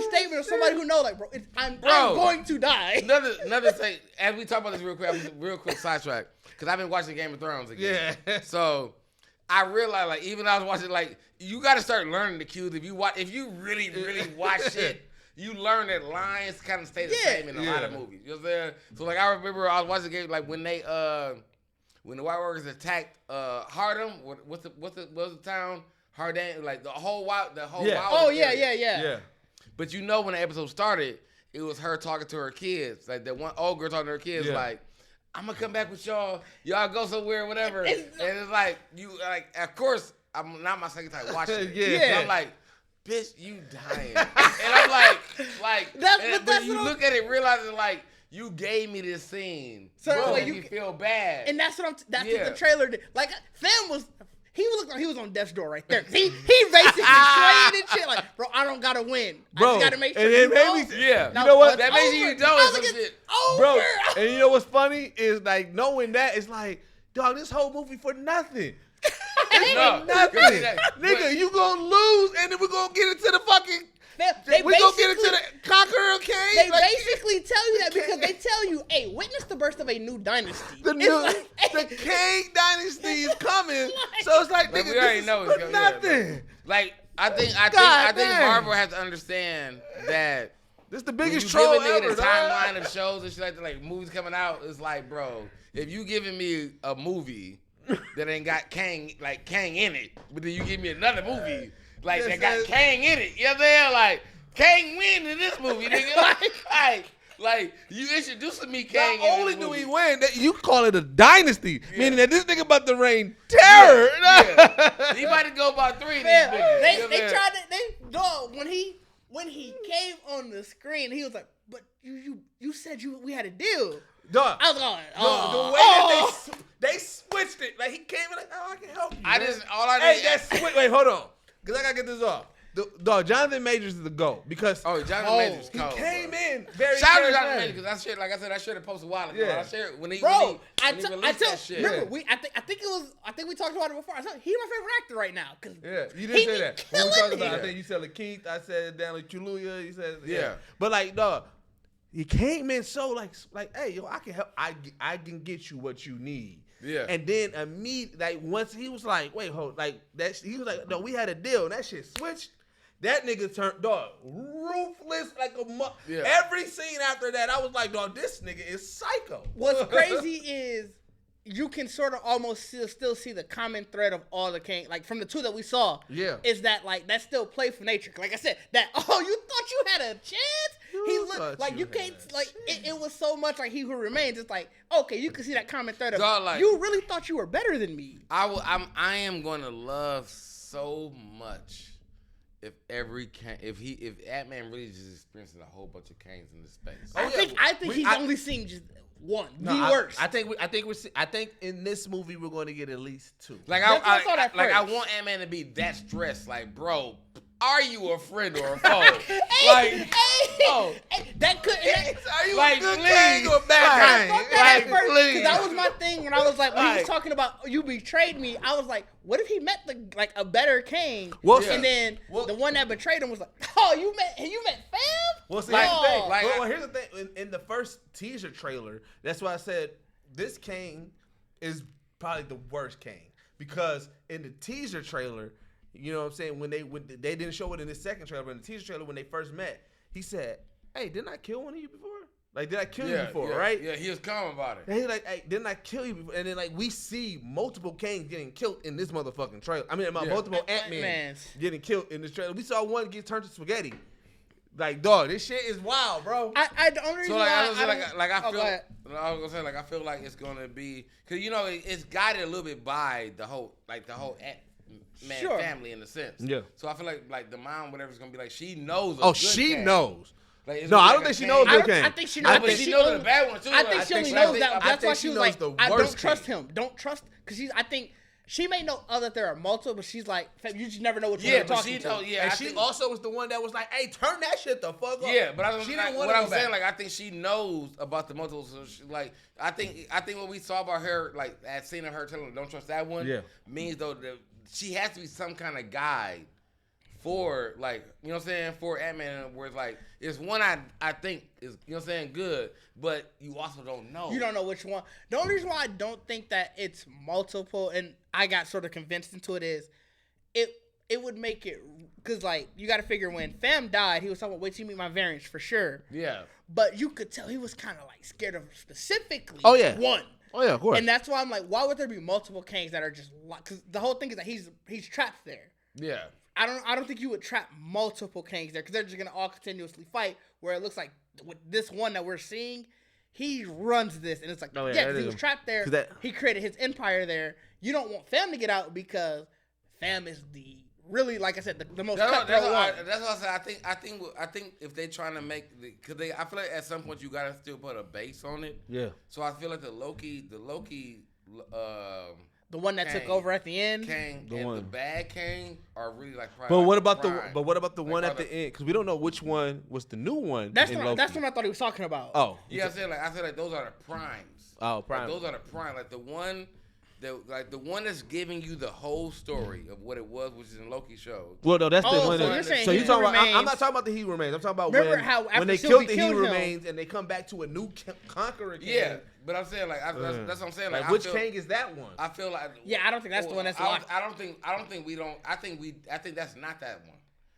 statement of somebody who knows, like, bro, I'm going to die. Another thing. As we talk about this real quick sidetrack, because I've been watching Game of Thrones again. Yeah. So I realized, like, even I was watching, like, you got to start learning the cues. If you really watch it. You learn that lines kind of stay the same in a lot of movies. You know what I'm saying? So like I remember I was watching the game like when they when the White Walkers attacked Harlem, what's the town? Hardin, like the whole wild. Oh yeah. But you know when the episode started, it was her talking to her kids. Like that one old girl talking to her kids like, I'm gonna come back with y'all. Y'all go somewhere, whatever. And it's like you like of course I'm not my second time watching it. So I'm like, bitch, you dying. And I'm like, but you look at it, realizing like, you gave me this scene, so made me feel bad. And that's what what the trailer did. Like, Fam was. He looked like he was on death's door right there. He basically swayed and shit. Like, bro, I don't gotta win. Bro, I just gotta make sure and you know. Yeah. You know what? That makes you know some shit. Bro, and you know what's funny is like knowing that is like, dog, this whole movie for nothing. No, nothing. Nigga, you gonna lose and then we're gonna get into the fucking we gonna get into the Conqueror King. They basically tell you that because they tell you, hey, witness the birth of a new dynasty. The Kang dynasty is coming. So it's like, nigga, we already know it's nothing. Yeah, like I think Marvel has to understand that this is the biggest troll troll ever. ever. The timeline of shows and shit like movies coming out, it's like, bro, if you giving me a movie that ain't got Kang in it, but then you give me another movie that got Kang in it. You know what I'm saying? Like, Kang win in this movie, nigga. Like you introducing me Kang. Not only do he win, you call it a dynasty, meaning that this nigga about to reign terror. Yeah. He about to go about 3 of these niggas. They tried to when he came on the screen, he was like, but you said we had a deal. Dog. I was like, the way that they switched it, like he came in like, oh, I can help you. Wait, hold on, because I gotta get this off. Dog, Jonathan Majors is the GOAT because Jonathan Majors he came in very shout out to Jonathan Majors because I shared, like I said, I shared a post a while ago. Yeah. I shared when he released that shit. Remember, I think we talked about it before. I said he's my favorite actor right now. You didn't say that. When we talked about, it. I think you said Lakeith, I said Daniel Kaluuya. You said yeah. But like, dog, he came in so like, hey, yo, I can help. I can get you what you need. Yeah. And then immediately, like once he was like, wait, hold, like that. He was like, no, we had a deal, and that shit switched. That nigga turned, dog, ruthless like a Every scene after that, I was like, dog, this nigga is psycho. What's crazy is you can sort of almost still see the common thread of all the Kang, like from the two that we saw. Yeah. Is that like that's still playful nature? Like I said, that you thought you had a chance. He looked like you can't like it was so much like He Who Remains. It's like okay, you can see that common thread of dog, you really thought you were better than me. I am going to love so much. If Ant-Man really just experiencing a whole bunch of Kangs in this space. I think he's only seen just one. The worst. I think in this movie we're going to get at least 2. Like I want Ant-Man to be that stressed. Like, bro, are you a friend or a foe? That could. Are you like, a good please, Kang or a bad Kang? Because that was my thing when I was like, when he was talking about you betrayed me. I was like, what if he met a better Kang? And then the one that betrayed him was like, oh, you met Fam? Well, see, here's the thing. In the first teaser trailer, that's why I said this Kang is probably the worst Kang because in the teaser trailer. You know what I'm saying? When they didn't show it in the second trailer, but in the teaser trailer, when they first met, he said, "Hey, didn't I kill one of you before? Like, did I kill you before? Right? Yeah, he was calm about it. And he's like, "Hey, didn't I kill you before?" And then like we see multiple Kangs getting killed in this motherfucking trailer. I mean, multiple Ant-Man getting killed in this trailer. We saw one get turned to spaghetti. Like, dog, this shit is wild, bro. I the only reason I feel like it's gonna be because it's guided a little bit by the whole family in a sense. Yeah. So I feel like the mom, whatever's gonna be like, she knows. She knows. Like, no, I don't think she knows good Kang. I think she knows. But she knows the bad one too. I think she only knows that. That's why she was like, I don't trust Kang. him. Don't trust because I think she may know that there are multiple, but she's like, you just never know which one you're talking to. And she also was the one that was like, hey, turn that shit the fuck off. Yeah, but I'm saying, like, I think she knows about the multiple. So I think what we saw about her, like that scene of her telling her, don't trust that one, means though that she has to be some kind of guide for for Ant-Man, where it's like it's one I think is good, but you also don't know. You don't know which one. The only reason why I don't think that it's multiple, and I got sort of convinced into it, is it would make it because you got to figure when Fam died, he was talking about wait till you meet my variants for sure. Yeah. But you could tell he was kind of scared of specifically one. Oh yeah, of course. And that's why I'm like, why would there be multiple Kangs that are just because the whole thing is that he's trapped there. Yeah. I don't think you would trap multiple Kangs there because they're just gonna all continuously fight. Where it looks like with this one that we're seeing, he runs this, and it's like because he was trapped there. He created his empire there. You don't want Fam to get out because Fam is the really, like I said, the most That's cutthroat one. what I said. I think if they're trying to make, because I feel like at some point you gotta still put a base on it. Yeah. So I feel like the Loki, the one that took over at the end. Kang the bad Kang are really like. But what about the one at the end? Because we don't know which one was the new one. That's the one I thought he was talking about. Oh. Yeah, I feel like those are the primes. Oh, prime. Like, those are the prime. Like the one that's giving you the whole story of what it was, which is in Loki's show. Well, no, that's the one. So you're talking about? I'm not talking about the He Remains. I'm talking about when they killed the He Remains and they come back to a new Conqueror. Yeah, but I'm saying that's what I'm saying. Like which Kang is that one? I feel like I don't think that's the one that's locked. I think that's not that one.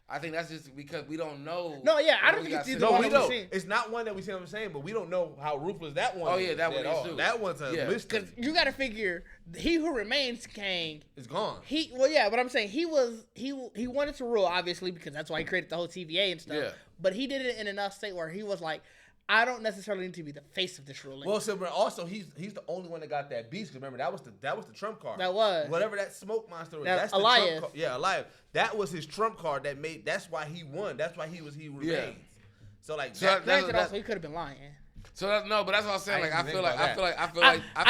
I think that's just because we don't know. No, yeah, I don't think it's either one. We don't. It's not one that we see. What I'm saying, but we don't know how ruthless that one. Oh yeah, that one is too. That one's a mystery. Because you got to figure, He Who Remains Kang is gone. But I'm saying he wanted to rule, obviously, because that's why he created the whole TVA and stuff. Yeah. But he did it in enough state where he was like, I don't necessarily need to be the face of this ruling. Well, so but also he's the only one that got that beast. Remember that was the trump card. That was whatever that smoke monster was. That's the Elias. Trump card. Yeah, Elias. That was his trump card that made. That's why he won. That's why he remains. Yeah. So like granted, also he could have been lying. So but that's what I'm saying. Like I feel like I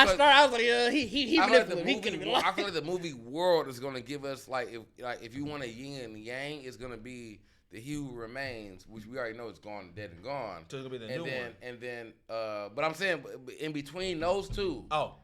was like, he manipulated. He could have been lying. I feel like the movie world is gonna give us if you want a yin and yang, it's gonna be the He Who Remains, which we already know is gone, dead and gone. So it's gonna be the new one. And then, but I'm saying in between those two. Oh.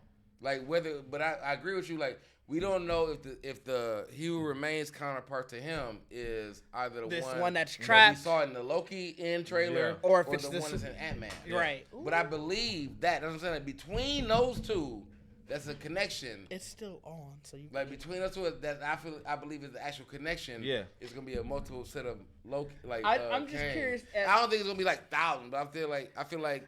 Like but I agree with you. Like we don't know if the He Who Remains counterpart to him is either this one that's that trapped we saw in the Loki end trailer, or if it's the one that's in Ant-Man. Right. But I believe that's what I'm saying. Between those two, that's a connection. It's still on, so you like between us two. That I believe is the actual connection. Yeah, it's gonna be a multiple set of Loki. Like I'm just curious. I don't think it's gonna be like thousands, but I feel like.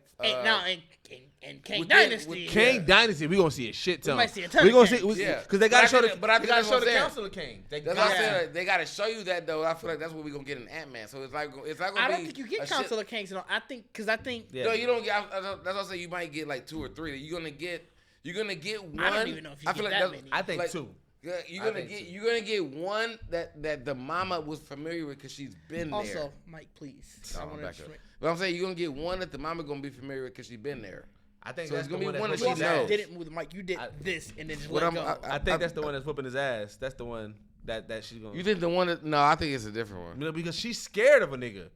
And Kang Dynasty. Kang Dynasty, we gonna see a shit ton. We might see a ton. We gonna see, because they gotta show the. But I think gotta show the Council of Kang. That's what I'm saying. They gotta show you that though. I feel like that's what we are gonna get in Ant-Man. So it's not gonna be. I don't think you get Council of Kangs. I think. Yeah. No, you don't get. That's what I'm saying. You might get like 2 or 3. You're gonna get one. I don't even know if you get that many. I think 2. Yeah, you're gonna get one that the mama was familiar with because she's been there. Also, Mike, please. I want to back up. But I'm saying you're gonna get one that the mama gonna be familiar with because she's been there. I think so that's gonna the be one that she knows. Didn't move the mic. You did this and then just let it go. I think that's the one that's whooping his ass. That's the one that she's gonna. You think the one that? No, I think it's a different one. You know, because she's scared of a nigga.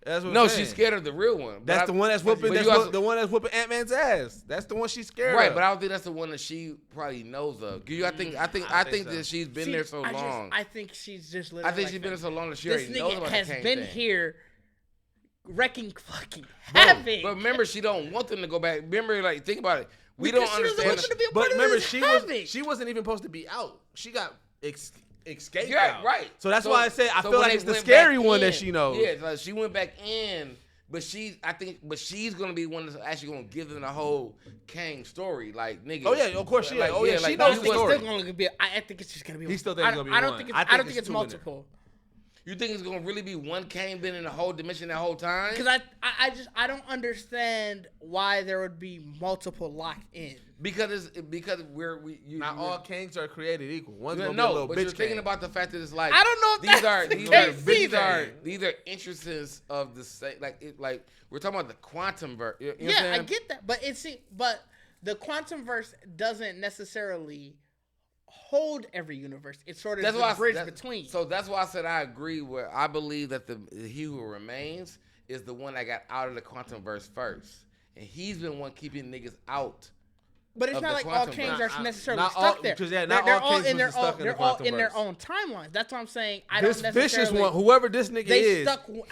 That's what no, she's scared of the real one. That's the one that's whooping. The one that's whooping Ant-Man's ass. That's the one she's scared of. Right, but I don't think that's the one that she probably knows of. I think that she's been there so long. I think she's just. Literally I think she's been there so long that she already knows about the Kang thing. This nigga has been here, wrecking fucking havoc. But remember, she don't want them to go back. Remember, like think about it. We don't understand. But remember, she wasn't even supposed to be out. She got escaped out. Right. So that's why I said I feel like it's the scary one that she knows. Yeah, like she went back in, but she's gonna be one that's actually gonna give them the whole Kang story, like nigga. Oh yeah, of course she. Like, she knows the story. I think it's just gonna be. He still thinks it's gonna be one. I don't think it's multiple. You think it's gonna really be one Kang been in the whole dimension that whole time? Because I don't understand why there would be multiple locked in. Because not all Kangs are created equal. One's gonna be a little but bitch you're thinking about the fact that it's like I don't know if these are instances of the same like we're talking about the quantum verse. You know I get that, but the quantum verse doesn't necessarily hold every universe. It's sort of the bridge between. So that's why I said I agree. Where I believe that the He Who Remains is the one that got out of the quantum verse first, and he's been one keeping niggas out. But it's not like all Kangs are necessarily stuck there. They're all in their own timelines. That's what I'm saying. This vicious one, whoever this nigga is,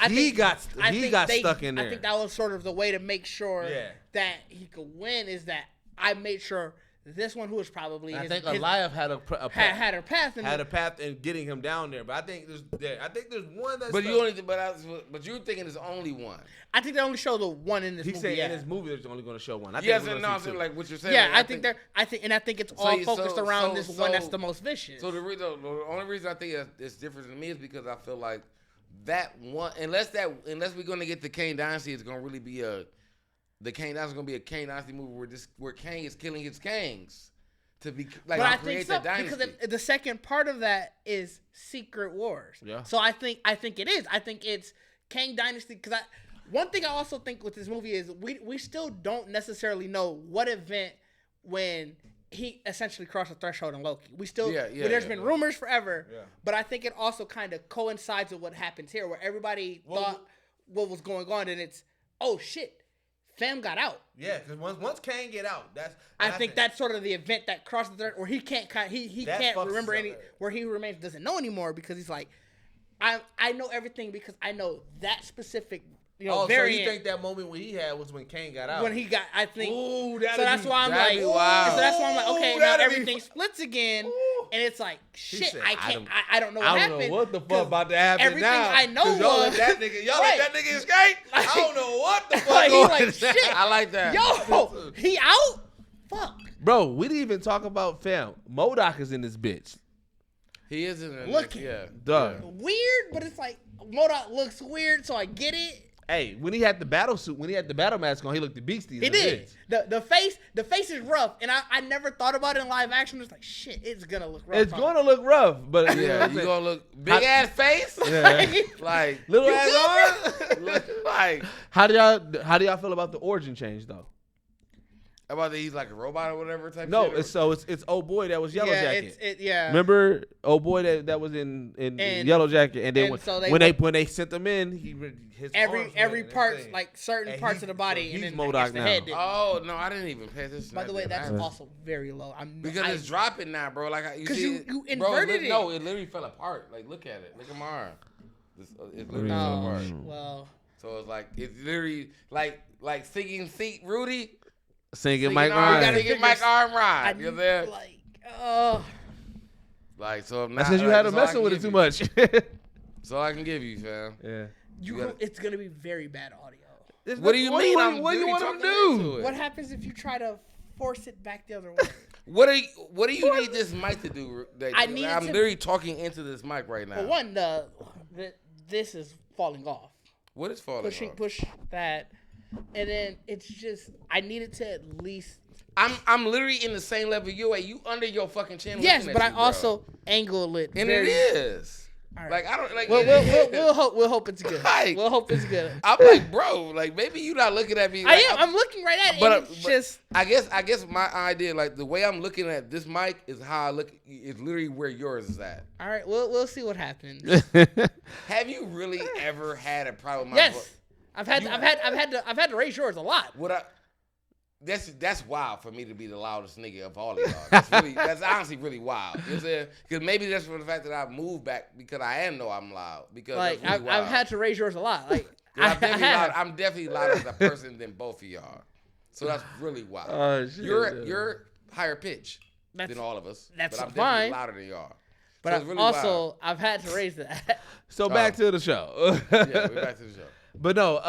he got stuck in there. I think that was sort of the way to make sure that he could win. Is that I made sure. This one, who was probably, I think Elias had a path in getting him down there. But I think there's one that's. But you're thinking there's only one. I think they only show the one in this movie. He said in this movie they're only going to show one. I'm saying like what you're saying. Yeah, like, I think it's all focused around this one that's the most vicious. So the only reason I think it's different than me is because I feel like that one, unless we're going to get the Kang Dynasty, it's going to really be the Kang Dynasty is gonna be a Kang Dynasty movie where Kang is killing his Kangs to be like but I create think so, the dynasty. because the second part of that is Secret Wars. Yeah. So I think it is. I think it's Kang Dynasty because one thing I also think with this movie is we still don't necessarily know what event when he essentially crossed the threshold in Loki. We still there's been rumors forever, but I think it also kind of coincides with what happens here, where everybody thought what was going on, and it's oh shit. Fam got out. Yeah, because once Kang get out, I think that's sort of the event that crosses the threshold where he can't remember any where he remains doesn't know anymore because he's like, I know everything because I know that specific variant. So you think that moment when he had was when Kang got out? When he got, I think. Ooh, so that's why I'm like, wow. So that's why I'm like, okay, now everything splits again, and it's like, shit, said, I don't know what happened. I don't know what the fuck about to happen everything now. I know y'all was let that nigga escape. I don't know what the fuck. like, going like shit. I like that. Yo, he out? Fuck. Bro, we didn't even talk about fam. MODOK is in this bitch. He is in the Looking. Duh. Weird, but it's like MODOK looks weird, so I get it. Hey, when he had the battle suit, when he had the battle mask on, he looked the beastie. He did. The face is rough, and I never thought about it in live action. It's like shit, it's gonna look rough. It's gonna look rough, but Yeah, you gonna look big ass face. Yeah. Like Little ass arm. like How do y'all feel about the origin change though? about that he's like a robot or whatever type. No, shit, it's old boy that was Yellow Jacket. Yeah. Remember old boy that was in Yellow Jacket, and then so when they sent him in, his arms every went part, insane. like certain And parts of the body, he's and then MODOK I guess the now. head didn't. Oh no, I didn't even pay attention. By the way, that's I- also very low. because it's dropping now, bro. Like you 'Cause see, you bro, inverted it. No, it literally fell apart. Like look at it. Look at my arm. It literally fell Oh, apart. well. So it's like it's literally like singing seat Rudy. Singing Mike You gotta Ryan. get Mike Armrod. You know what I'm saying? Like, Like so. That's because you had him messing with it too much. That's all I can give you, fam. Yeah. it's gonna be very bad audio. What do you mean? What do you want him to do? What happens if you try to force it back the other way? What do you need this mic to do? I'm need it to- literally talking into this mic right now. Well, one, this is falling off. What is falling off? Push that, and then it's just I need it to at least. I'm literally in the same level you at. You under your fucking chin. Yes, looking but at I you, bro. also angle it. And very, it is. All right. Like I don't like. We'll hope it's good. Like- We'll hope it's good. I'm like, bro. Like maybe you not looking at me. Like, I'm looking right at it. But, And it's just I guess my idea, like the way I'm looking at this mic, is how I look. Is literally where yours is at. all right. We'll see what happens. Have you really ever had a problem? With my Yes, voice? I've had to raise yours a lot. What I. That's wild for me to be the loudest nigga of all of y'all. That's honestly really wild. You know what I'm saying? Because maybe that's for the fact that I've moved back because I know I'm loud. Because Like that's really I've wild. had to raise yours a lot. Like I'm definitely louder as a person than both of y'all. So that's really wild. Oh, shit. You're higher pitch That's- than all of us. that's but I'm fine. definitely louder than y'all. But So I've it's really also wild. I've had to raise that. So back to the show. Yeah, we're back to the show. But no,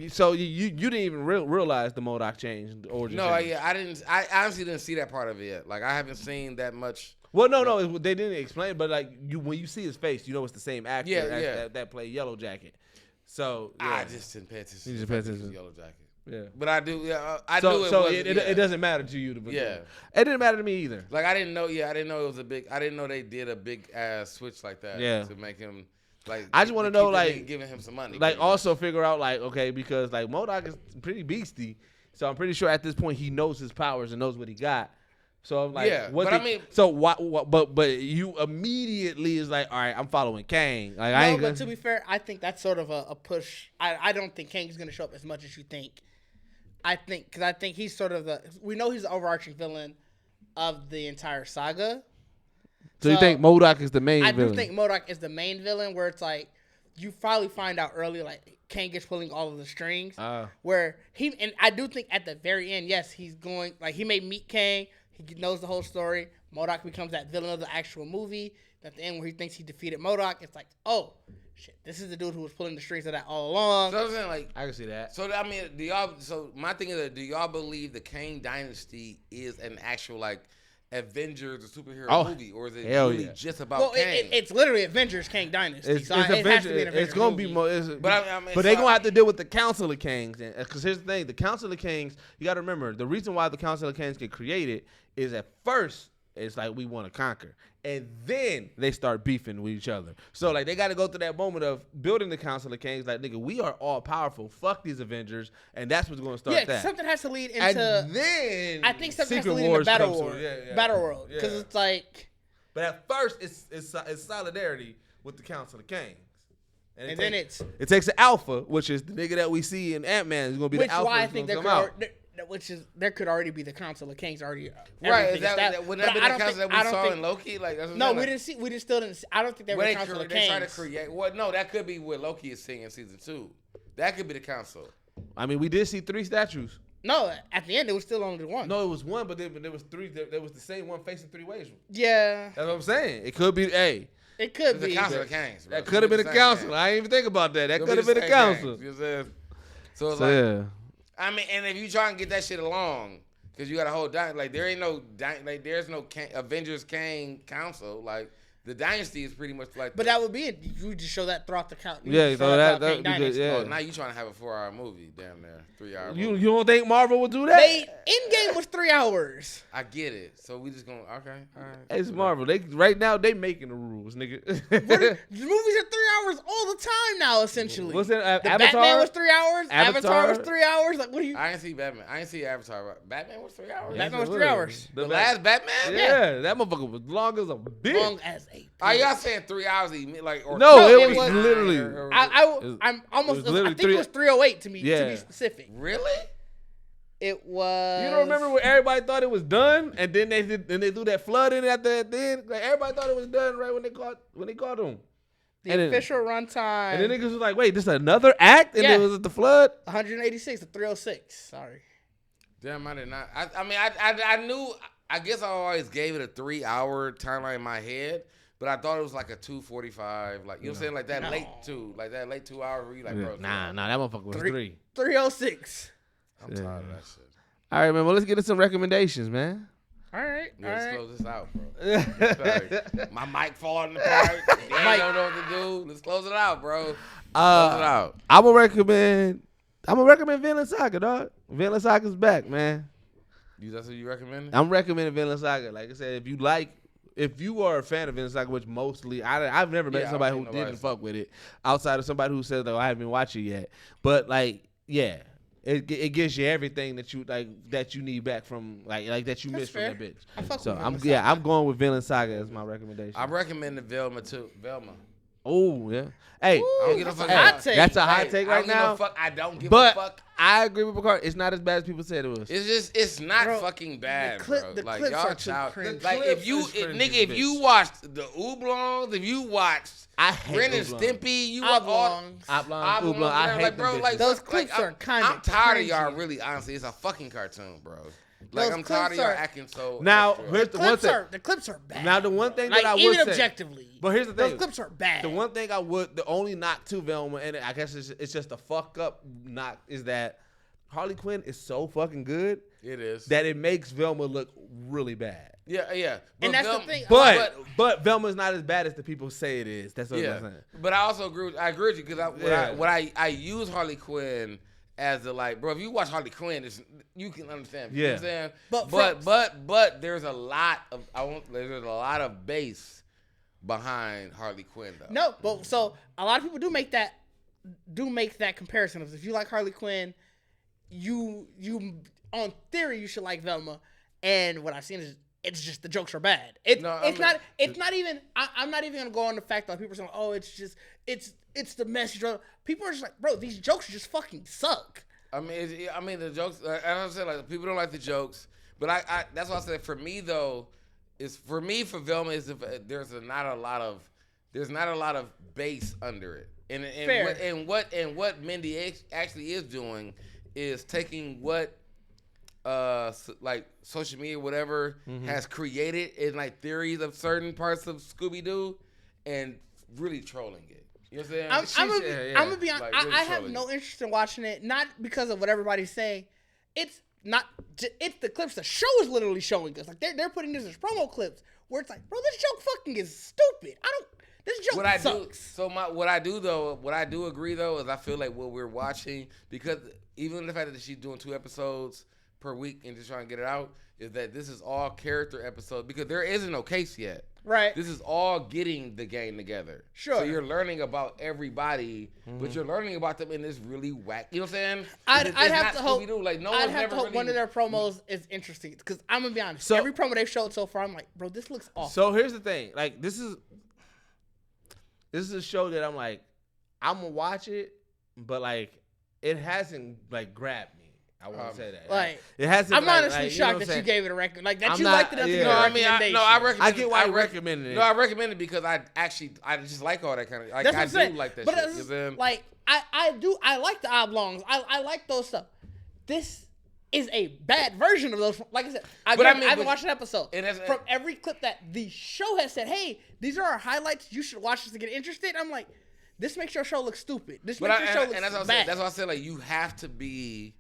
so you didn't even realize the MODOK changed origin. No, change. I didn't. I honestly didn't see that part of it yet. Like I haven't seen that much. Well, no, they didn't explain. But like when you see his face, you know it's the same actor Yeah. that played Yellow Jacket. So I yeah. just didn't pay attention. You to just the pay fact that he was attention. Yellow Jacket. Yeah. But I do. Yeah, I So knew it. so wasn't- it doesn't matter to you. Yeah. It didn't matter to me either. Like I didn't know. Yeah, I didn't know it was a big. I didn't know they did a big ass switch like that. Yeah. To make him like. I just wanna keep know, the like- nigga giving him some money. Like pretty also figure out like okay because like MODOK is pretty beastie, so I'm pretty sure at this point he knows his powers and knows what he got. So I'm like, Yeah, what but did- I mean- so what? But you immediately is like, all right, I'm following Kang. Like I No, ain't but gonna. to be fair, I think that's sort of a push. I don't think Kang is going to show up as much as you think. I think he's sort of we know he's the overarching villain of the entire saga. So you think MODOK is the main I villain? do think MODOK is the main villain, where it's like you probably find out early, like Kang is pulling all of the strings. Where and I do think at the very end, yes, he's going like he may meet Kang, he knows the whole story. MODOK becomes that villain of the actual movie. At the end, where he thinks he defeated MODOK, it's like, oh shit, this is the dude who was pulling the strings of that all along. So I'm saying like. I can see that. So I mean, do y'all? So my thing is, do y'all believe the Kang Dynasty is an actual like Avengers, the superhero movie, or is it really just about Kang? It's literally Avengers Kang Dynasty. It has to be an Avengers it's gonna movie. be more. But they're gonna have to deal with the Council of Kangs, because here's the thing: the Council of Kangs. You got to remember the reason why the Council of Kangs get created is at first it's like we want to conquer, and then they start beefing with each other. So like they got to go through that moment of building the Council of Kangs. Like nigga, we are all powerful. Fuck these Avengers, and that's what's gonna start. Yeah, that. something has to lead into. And then I think something Secret has to lead Wars into Battle comes World. through. Battle World, because it's like. But at first, it's solidarity with the Council of Kangs. And then it takes an alpha, which is the nigga that we see in Ant-Man is going to be the alpha. Why I think there could already be the Council of Kangs already. Right, wouldn't that be the council that we saw in Loki? Like that's no, we didn't see. We just still didn't. I don't think they were the Council of Kangs. They try to create. Well, no, that could be what Loki is seeing in season 2. That could be the council. I mean, we did see 3 statues. No, at the end it was still only 1. No, it was 1, but there was 3. There was the same one facing 3 ways. Yeah, that's what I'm saying. It could be. It could be the Council of Kangs. That could have been the council. I didn't even think about that. That could have been the council. So it's like, I mean, and if you try and get that shit along, because you got a whole like there ain't no there's no Avengers Kang Council. Like the Dynasty is pretty much like. But that would be it. You just show that throughout the count. Yeah, so that would be good. Yeah. Oh, now you trying to have a 4-hour movie, damn near 3-hour. You don't think Marvel would do that? Endgame was 3 hours. I get it. So we just gonna all right. It's Marvel. Right now they making the rules, nigga. The movies are 3 hours all the time now, essentially. What's it? Avatar? Batman was 3 hours. Avatar was 3 hours. Like what do you? I didn't see Batman. I didn't see Avatar. Batman was 3 hours. Batman was 3 hours. The last Batman. Yeah, that motherfucker was long as a bitch. Long as a. Are y'all saying 3 hours? Like or no, it was literally. I'm almost. I think it was 308 to be specific. Really? It was. You don't remember when everybody thought it was done, and then they threw that flood in at the end. Like everybody thought it was done right when they caught him. The official runtime. And then niggas was like, "Wait, this is another act?" And it was the flood. 186 to 306. Sorry. Damn, I did not. I mean, I knew. I guess I always gave it a 3-hour timeline in my head. But I thought it was like a 2:45, like you know what I'm saying, like that late 2 hours where you like, bro. Nah, that motherfucker was 306. I'm tired of that shit. All right, man. Well, let's get into some recommendations, man. All right. Let's close this out, bro. Sorry. My mic falling apart. I don't know what to do. Let's close it out, bro. Close it out. I'm gonna recommend Vinland Saga, dog. Vinland Saga's back, man. That's what you recommend? I'm recommending Vinland Saga. Like I said, if you are a fan of Vinland Saga, which mostly I've never met somebody who didn't fuck with it, outside of somebody who says, "Oh, I haven't watched it yet." But like, yeah, it gives you everything that you need back from like that you missed from that bitch. So I'm going with Vinland Saga as my recommendation. I'm recommending Velma too. Velma. Oh yeah. Hey, I don't give a fuck. That's a hot take right now. I don't give a fuck. I agree with Picard. It's not as bad as people said it was. It's not fucking bad, bro. The like clips y'all are too cringe. Like if you watched the Oolongs, if you watched Ren and Stimpy, you watched Oolong. I hate bro. them Like those clips are kind of. I'm tired of y'all. Really, honestly, it's a fucking cartoon, bro. Like I'm tired of y'all acting so. Now here's the one thing. The clips are bad. Now the one thing like, that I would even say, objectively, but here's the thing: those clips are bad. The one thing the only knock to Velma, and I guess it's just a fuck up knock, is that Harley Quinn is so fucking good. It is that it makes Velma look really bad. Yeah. But and that's the thing. But Velma's not as bad as the people say it is. That's what I'm saying. But I also agree. I agree with you because I use Harley Quinn as the like, bro. If you watch Harley Quinn, you can understand. You know what I'm saying? But there's a lot of base behind Harley Quinn though. No, but so a lot of people do make that comparison. If you like Harley Quinn, you on theory you should like Velma. And what I've seen is it's just the jokes are bad. I'm not even gonna go on the fact that people are saying, oh, it's the message. People are just like, bro, these jokes just fucking suck. I mean the jokes. As I said, like people don't like the jokes, but I that's why I said for me though, for Velma is there's not a lot of base under it, and what Mindy actually is doing is taking what like social media whatever has created in like theories of certain parts of Scooby-Doo and really trolling it. You know what I'm saying? I'm gonna be honest. Like, really I have no interest in watching it, not because of what everybody's saying. it's the clips the show is literally showing us. Like they're putting this as promo clips where it's like, bro, this joke fucking is stupid. This joke sucks. What I do agree though is I feel like what we're watching, because even the fact that she's doing 2 episodes per week and just trying to get it out, is that this is all character episodes because there isn't no case yet. Right. This is all getting the game together. Sure. So you're learning about everybody, but you're learning about them in this really whack. You know what I'm saying? I'd have to hope. Like, no I'd one's have never to hope really... one of their promos is interesting because I'm gonna be honest. So, every promo they've showed so far, I'm like, bro, this looks awful. So here's the thing. Like this is a show that I'm like, I'm gonna watch it, but like it hasn't like grabbed me. I won't say that. Like it hasn't. I'm honestly like, shocked that you gave it a record. Like that I'm you not, liked it enough to yeah. give No, a I mean, recommendation. I recommend. I get why you recommended it. No, I recommend it because I just like all that kind of. Like, That's what I I'm saying. do like that but shit. Then, like I like the oblongs. I like those stuff. This is a bad version of those. Like I said, I haven't watched an episode. From every clip that the show has said, hey, these are our highlights. You should watch this to get interested. I'm like, this makes your show look stupid. This makes your show look bad. That's why I said like you have to be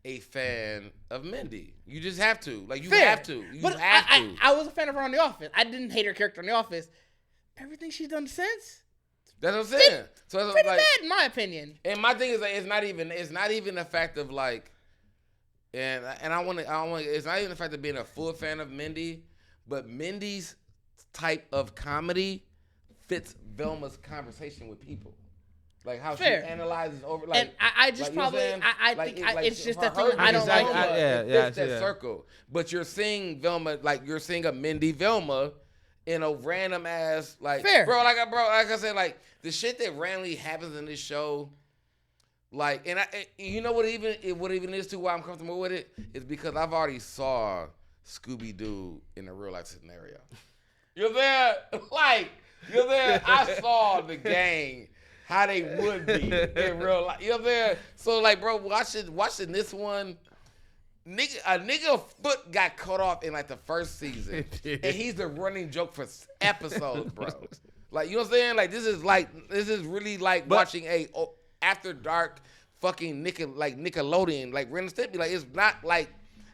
a fan of Mindy. You just have to. Like you have to. I was a fan of her on The Office. I didn't hate her character on The Office. Everything she's done since. That's what I'm saying. So that's pretty like, bad in my opinion. And my thing is like it's not even the fact of like, and I want it's not even the fact of being a full fan of Mindy, but Mindy's type of comedy fits Velma's conversation with people. Like how she analyzes over, like, and I just like, probably, I like, think like, it's just her, that thing I don't like. It fits that circle. But you're seeing Velma, like you're seeing a Mindy Velma in a random ass, like, bro, like I said, like the shit that randomly happens in this show, like, and you know what even is too why I'm comfortable with it is because I've already saw Scooby Doo in a real life scenario. You're there, like you're there. I saw the gang. How they would be in real life. You know what I'm saying? So, like, bro, watching this one, a nigga foot got cut off in, like, the first season. And he's the running joke for episodes, bro. Like, you know what I'm saying? Like, this is really like watching a after dark fucking Nickelodeon, like, Ren and Stimpy. Like,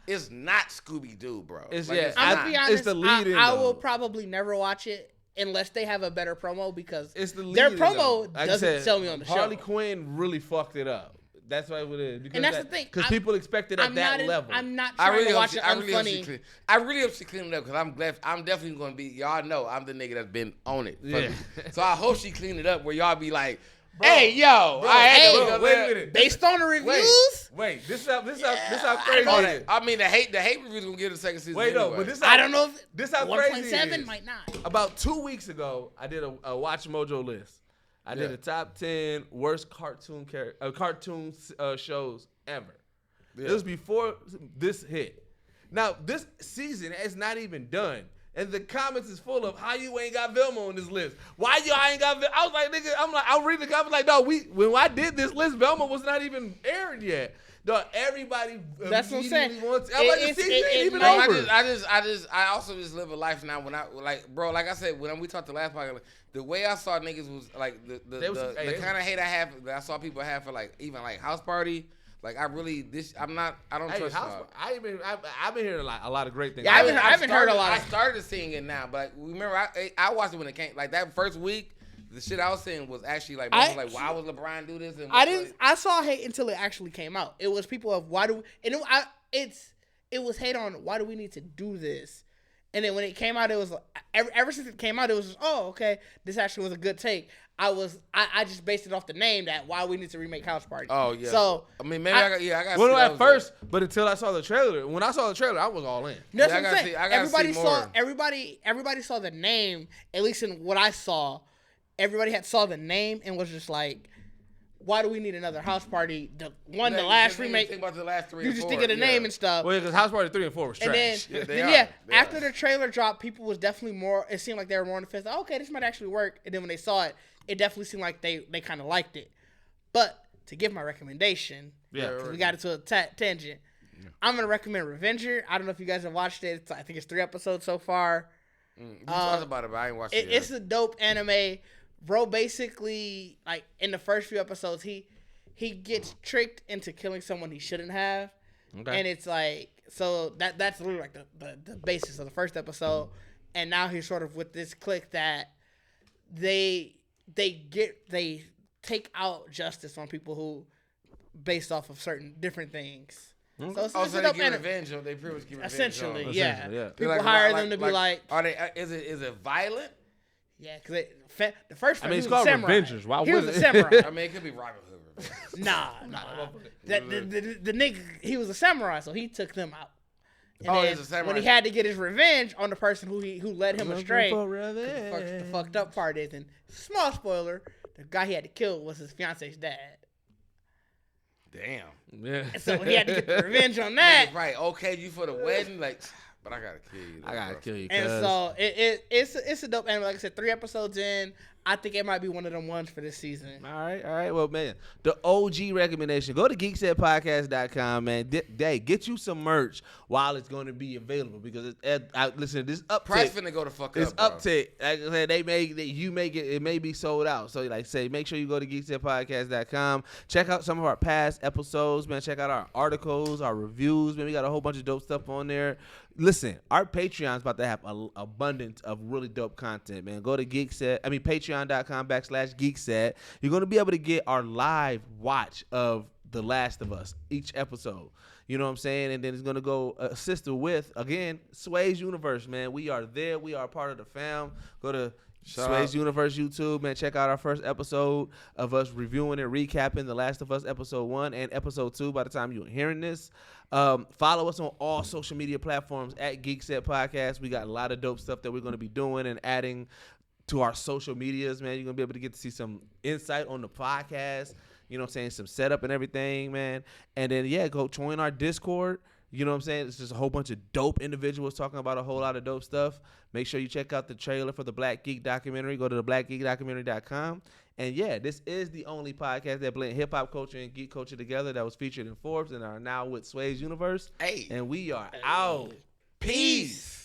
it's not Scooby-Doo, bro. I'm gonna be honest, it's the lead I will probably never watch it. Unless they have a better promo, because it's the their promo doesn't sell me on the show. Harley Quinn really fucked it up. That's why it is. And that's the thing. Because people expect it at that level. I'm not trying to watch it unfunny. I really hope she cleaned it up because I'm definitely going to be, y'all know I'm the nigga that's been on it. Yeah. So I hope she cleaned it up where y'all be like, bro, hey, yo. Wait a minute. Based on the reviews? Wait, this how crazy it is. I mean, the hate reviews going to get a second season Wait, anyway. No, but this I don't know if this how crazy 1.7 might not. About 2 weeks ago, I did a Watch Mojo list. I did a top 10 worst cartoon shows ever. Yeah. It was before this hit. Now, this season is not even done. And the comments is full of how you ain't got Velma on this list. Why y'all ain't got Velma? I was like, nigga, I'm reading the comments like, no, when I did this list, Velma was not even aired yet. Dog, everybody that's what I'm saying. I'm like, the season ain't even over. I also just live a life now when I, like, bro, like I said, when we talked the last podcast, the way I saw niggas was like the kind of hate I have that I saw people have for like even like House Party. Like I don't trust y'all. I've been hearing a lot of great things. Yeah, I haven't heard a lot. I started seeing it now, but remember I watched it when it came. Like that first week, the shit I was seeing was actually like, why would LeBron do this? And I saw hate until it actually came out. It was people of it was hate on why do we need to do this. And then when it came out, it was ever since it came out, it was just, oh, okay, this actually was a good take. I just based it off the name that why we need to remake House Party. Oh yeah. So I mean, maybe I got. Well, at first, but until I saw the trailer, when I saw the trailer, I was all in. That's what I'm saying. Everybody saw the name. At least in what I saw, everybody saw the name and was just like, why do we need another House Party? The last remake. Think about the last 3 you and 4. Just think of the name and stuff. Well, because House Party 3 and 4 was trash. And then, after the trailer dropped, people was definitely more. It seemed like they were more on the fence. Like, okay, this might actually work. And then when they saw it, it definitely seemed like they kind of liked it. But to give my recommendation, because we got into a tangent, I'm gonna recommend Revenger. I don't know if you guys have watched it. I think it's 3 episodes so far. You talked about it, but I ain't watched it yet. It's a dope anime. Bro, basically, like in the first few episodes, he gets tricked into killing someone he shouldn't have, Okay. And it's like, so that's literally like the basis of the first episode. And now he's sort of with this clique that they take out justice on people who based off of certain different things. Okay. So it's So they get revenge. They pretty much get revenge. essentially, on. yeah. People Like, hire them to be like, are they? Is it violent? yeah, because the first one, I mean, he it's was called a samurai. Revengers. Why he was a wouldn't it? samurai. I mean, it could be Robin Hood revenge. Nah. The nigga, he was a samurai, so he took them out. And then he's a samurai. when he had to get his revenge on the person who led him astray, Revenge. the fucked up part is, and small spoiler, the guy he had to kill was his fiance's dad. Damn. Yeah. And so he had to get the revenge on that. Nigga, right? Okay, you for the wedding, like, but I gotta kill you. I gotta kill you. And cuz. so it's a dope anime. Like I said, 3 episodes in, I think it might be one of them ones for this season. All right. Well, man, the OG recommendation. Go to GeeksetPodcast.com, man. Get you some merch while it's going to be available because listen, this uptick. Price finna go to fuck It's up, bro. uptick. Like I said, you may get it may be sold out. So like say, make sure you go to GeeksetPodcast.com. Check out some of our past episodes, man. Check out our articles, our reviews, man. We got a whole bunch of dope stuff on there. Listen, our Patreon's about to have an abundance of really dope content, man. Go to patreon.com/Geekset. You're going to be able to get our live watch of The Last of Us, each episode. You know what I'm saying? And then it's going to go sister with, again, Sway's Universe, man. We are there. We are part of the fam. Go to Sway's Universe YouTube, man. Check out our first episode of us reviewing and recapping The Last of Us episode 1 and episode 2 by the time you're hearing this. Follow us on all social media platforms at Geekset Podcast. We got a lot of dope stuff that we're going to be doing and adding to our social medias, man. You're going to be able to get to see some insight on the podcast, you know what I'm saying, some setup and everything, man. And then, yeah, go join our Discord. You know what I'm saying? It's just a whole bunch of dope individuals talking about a whole lot of dope stuff. Make sure you check out the trailer for the Black Geek documentary. Go to theblackgeekdocumentary.com. And yeah, this is the only podcast that blend hip-hop culture and geek culture together that was featured in Forbes and are now with Sway's Universe. Hey. And we are out. Peace.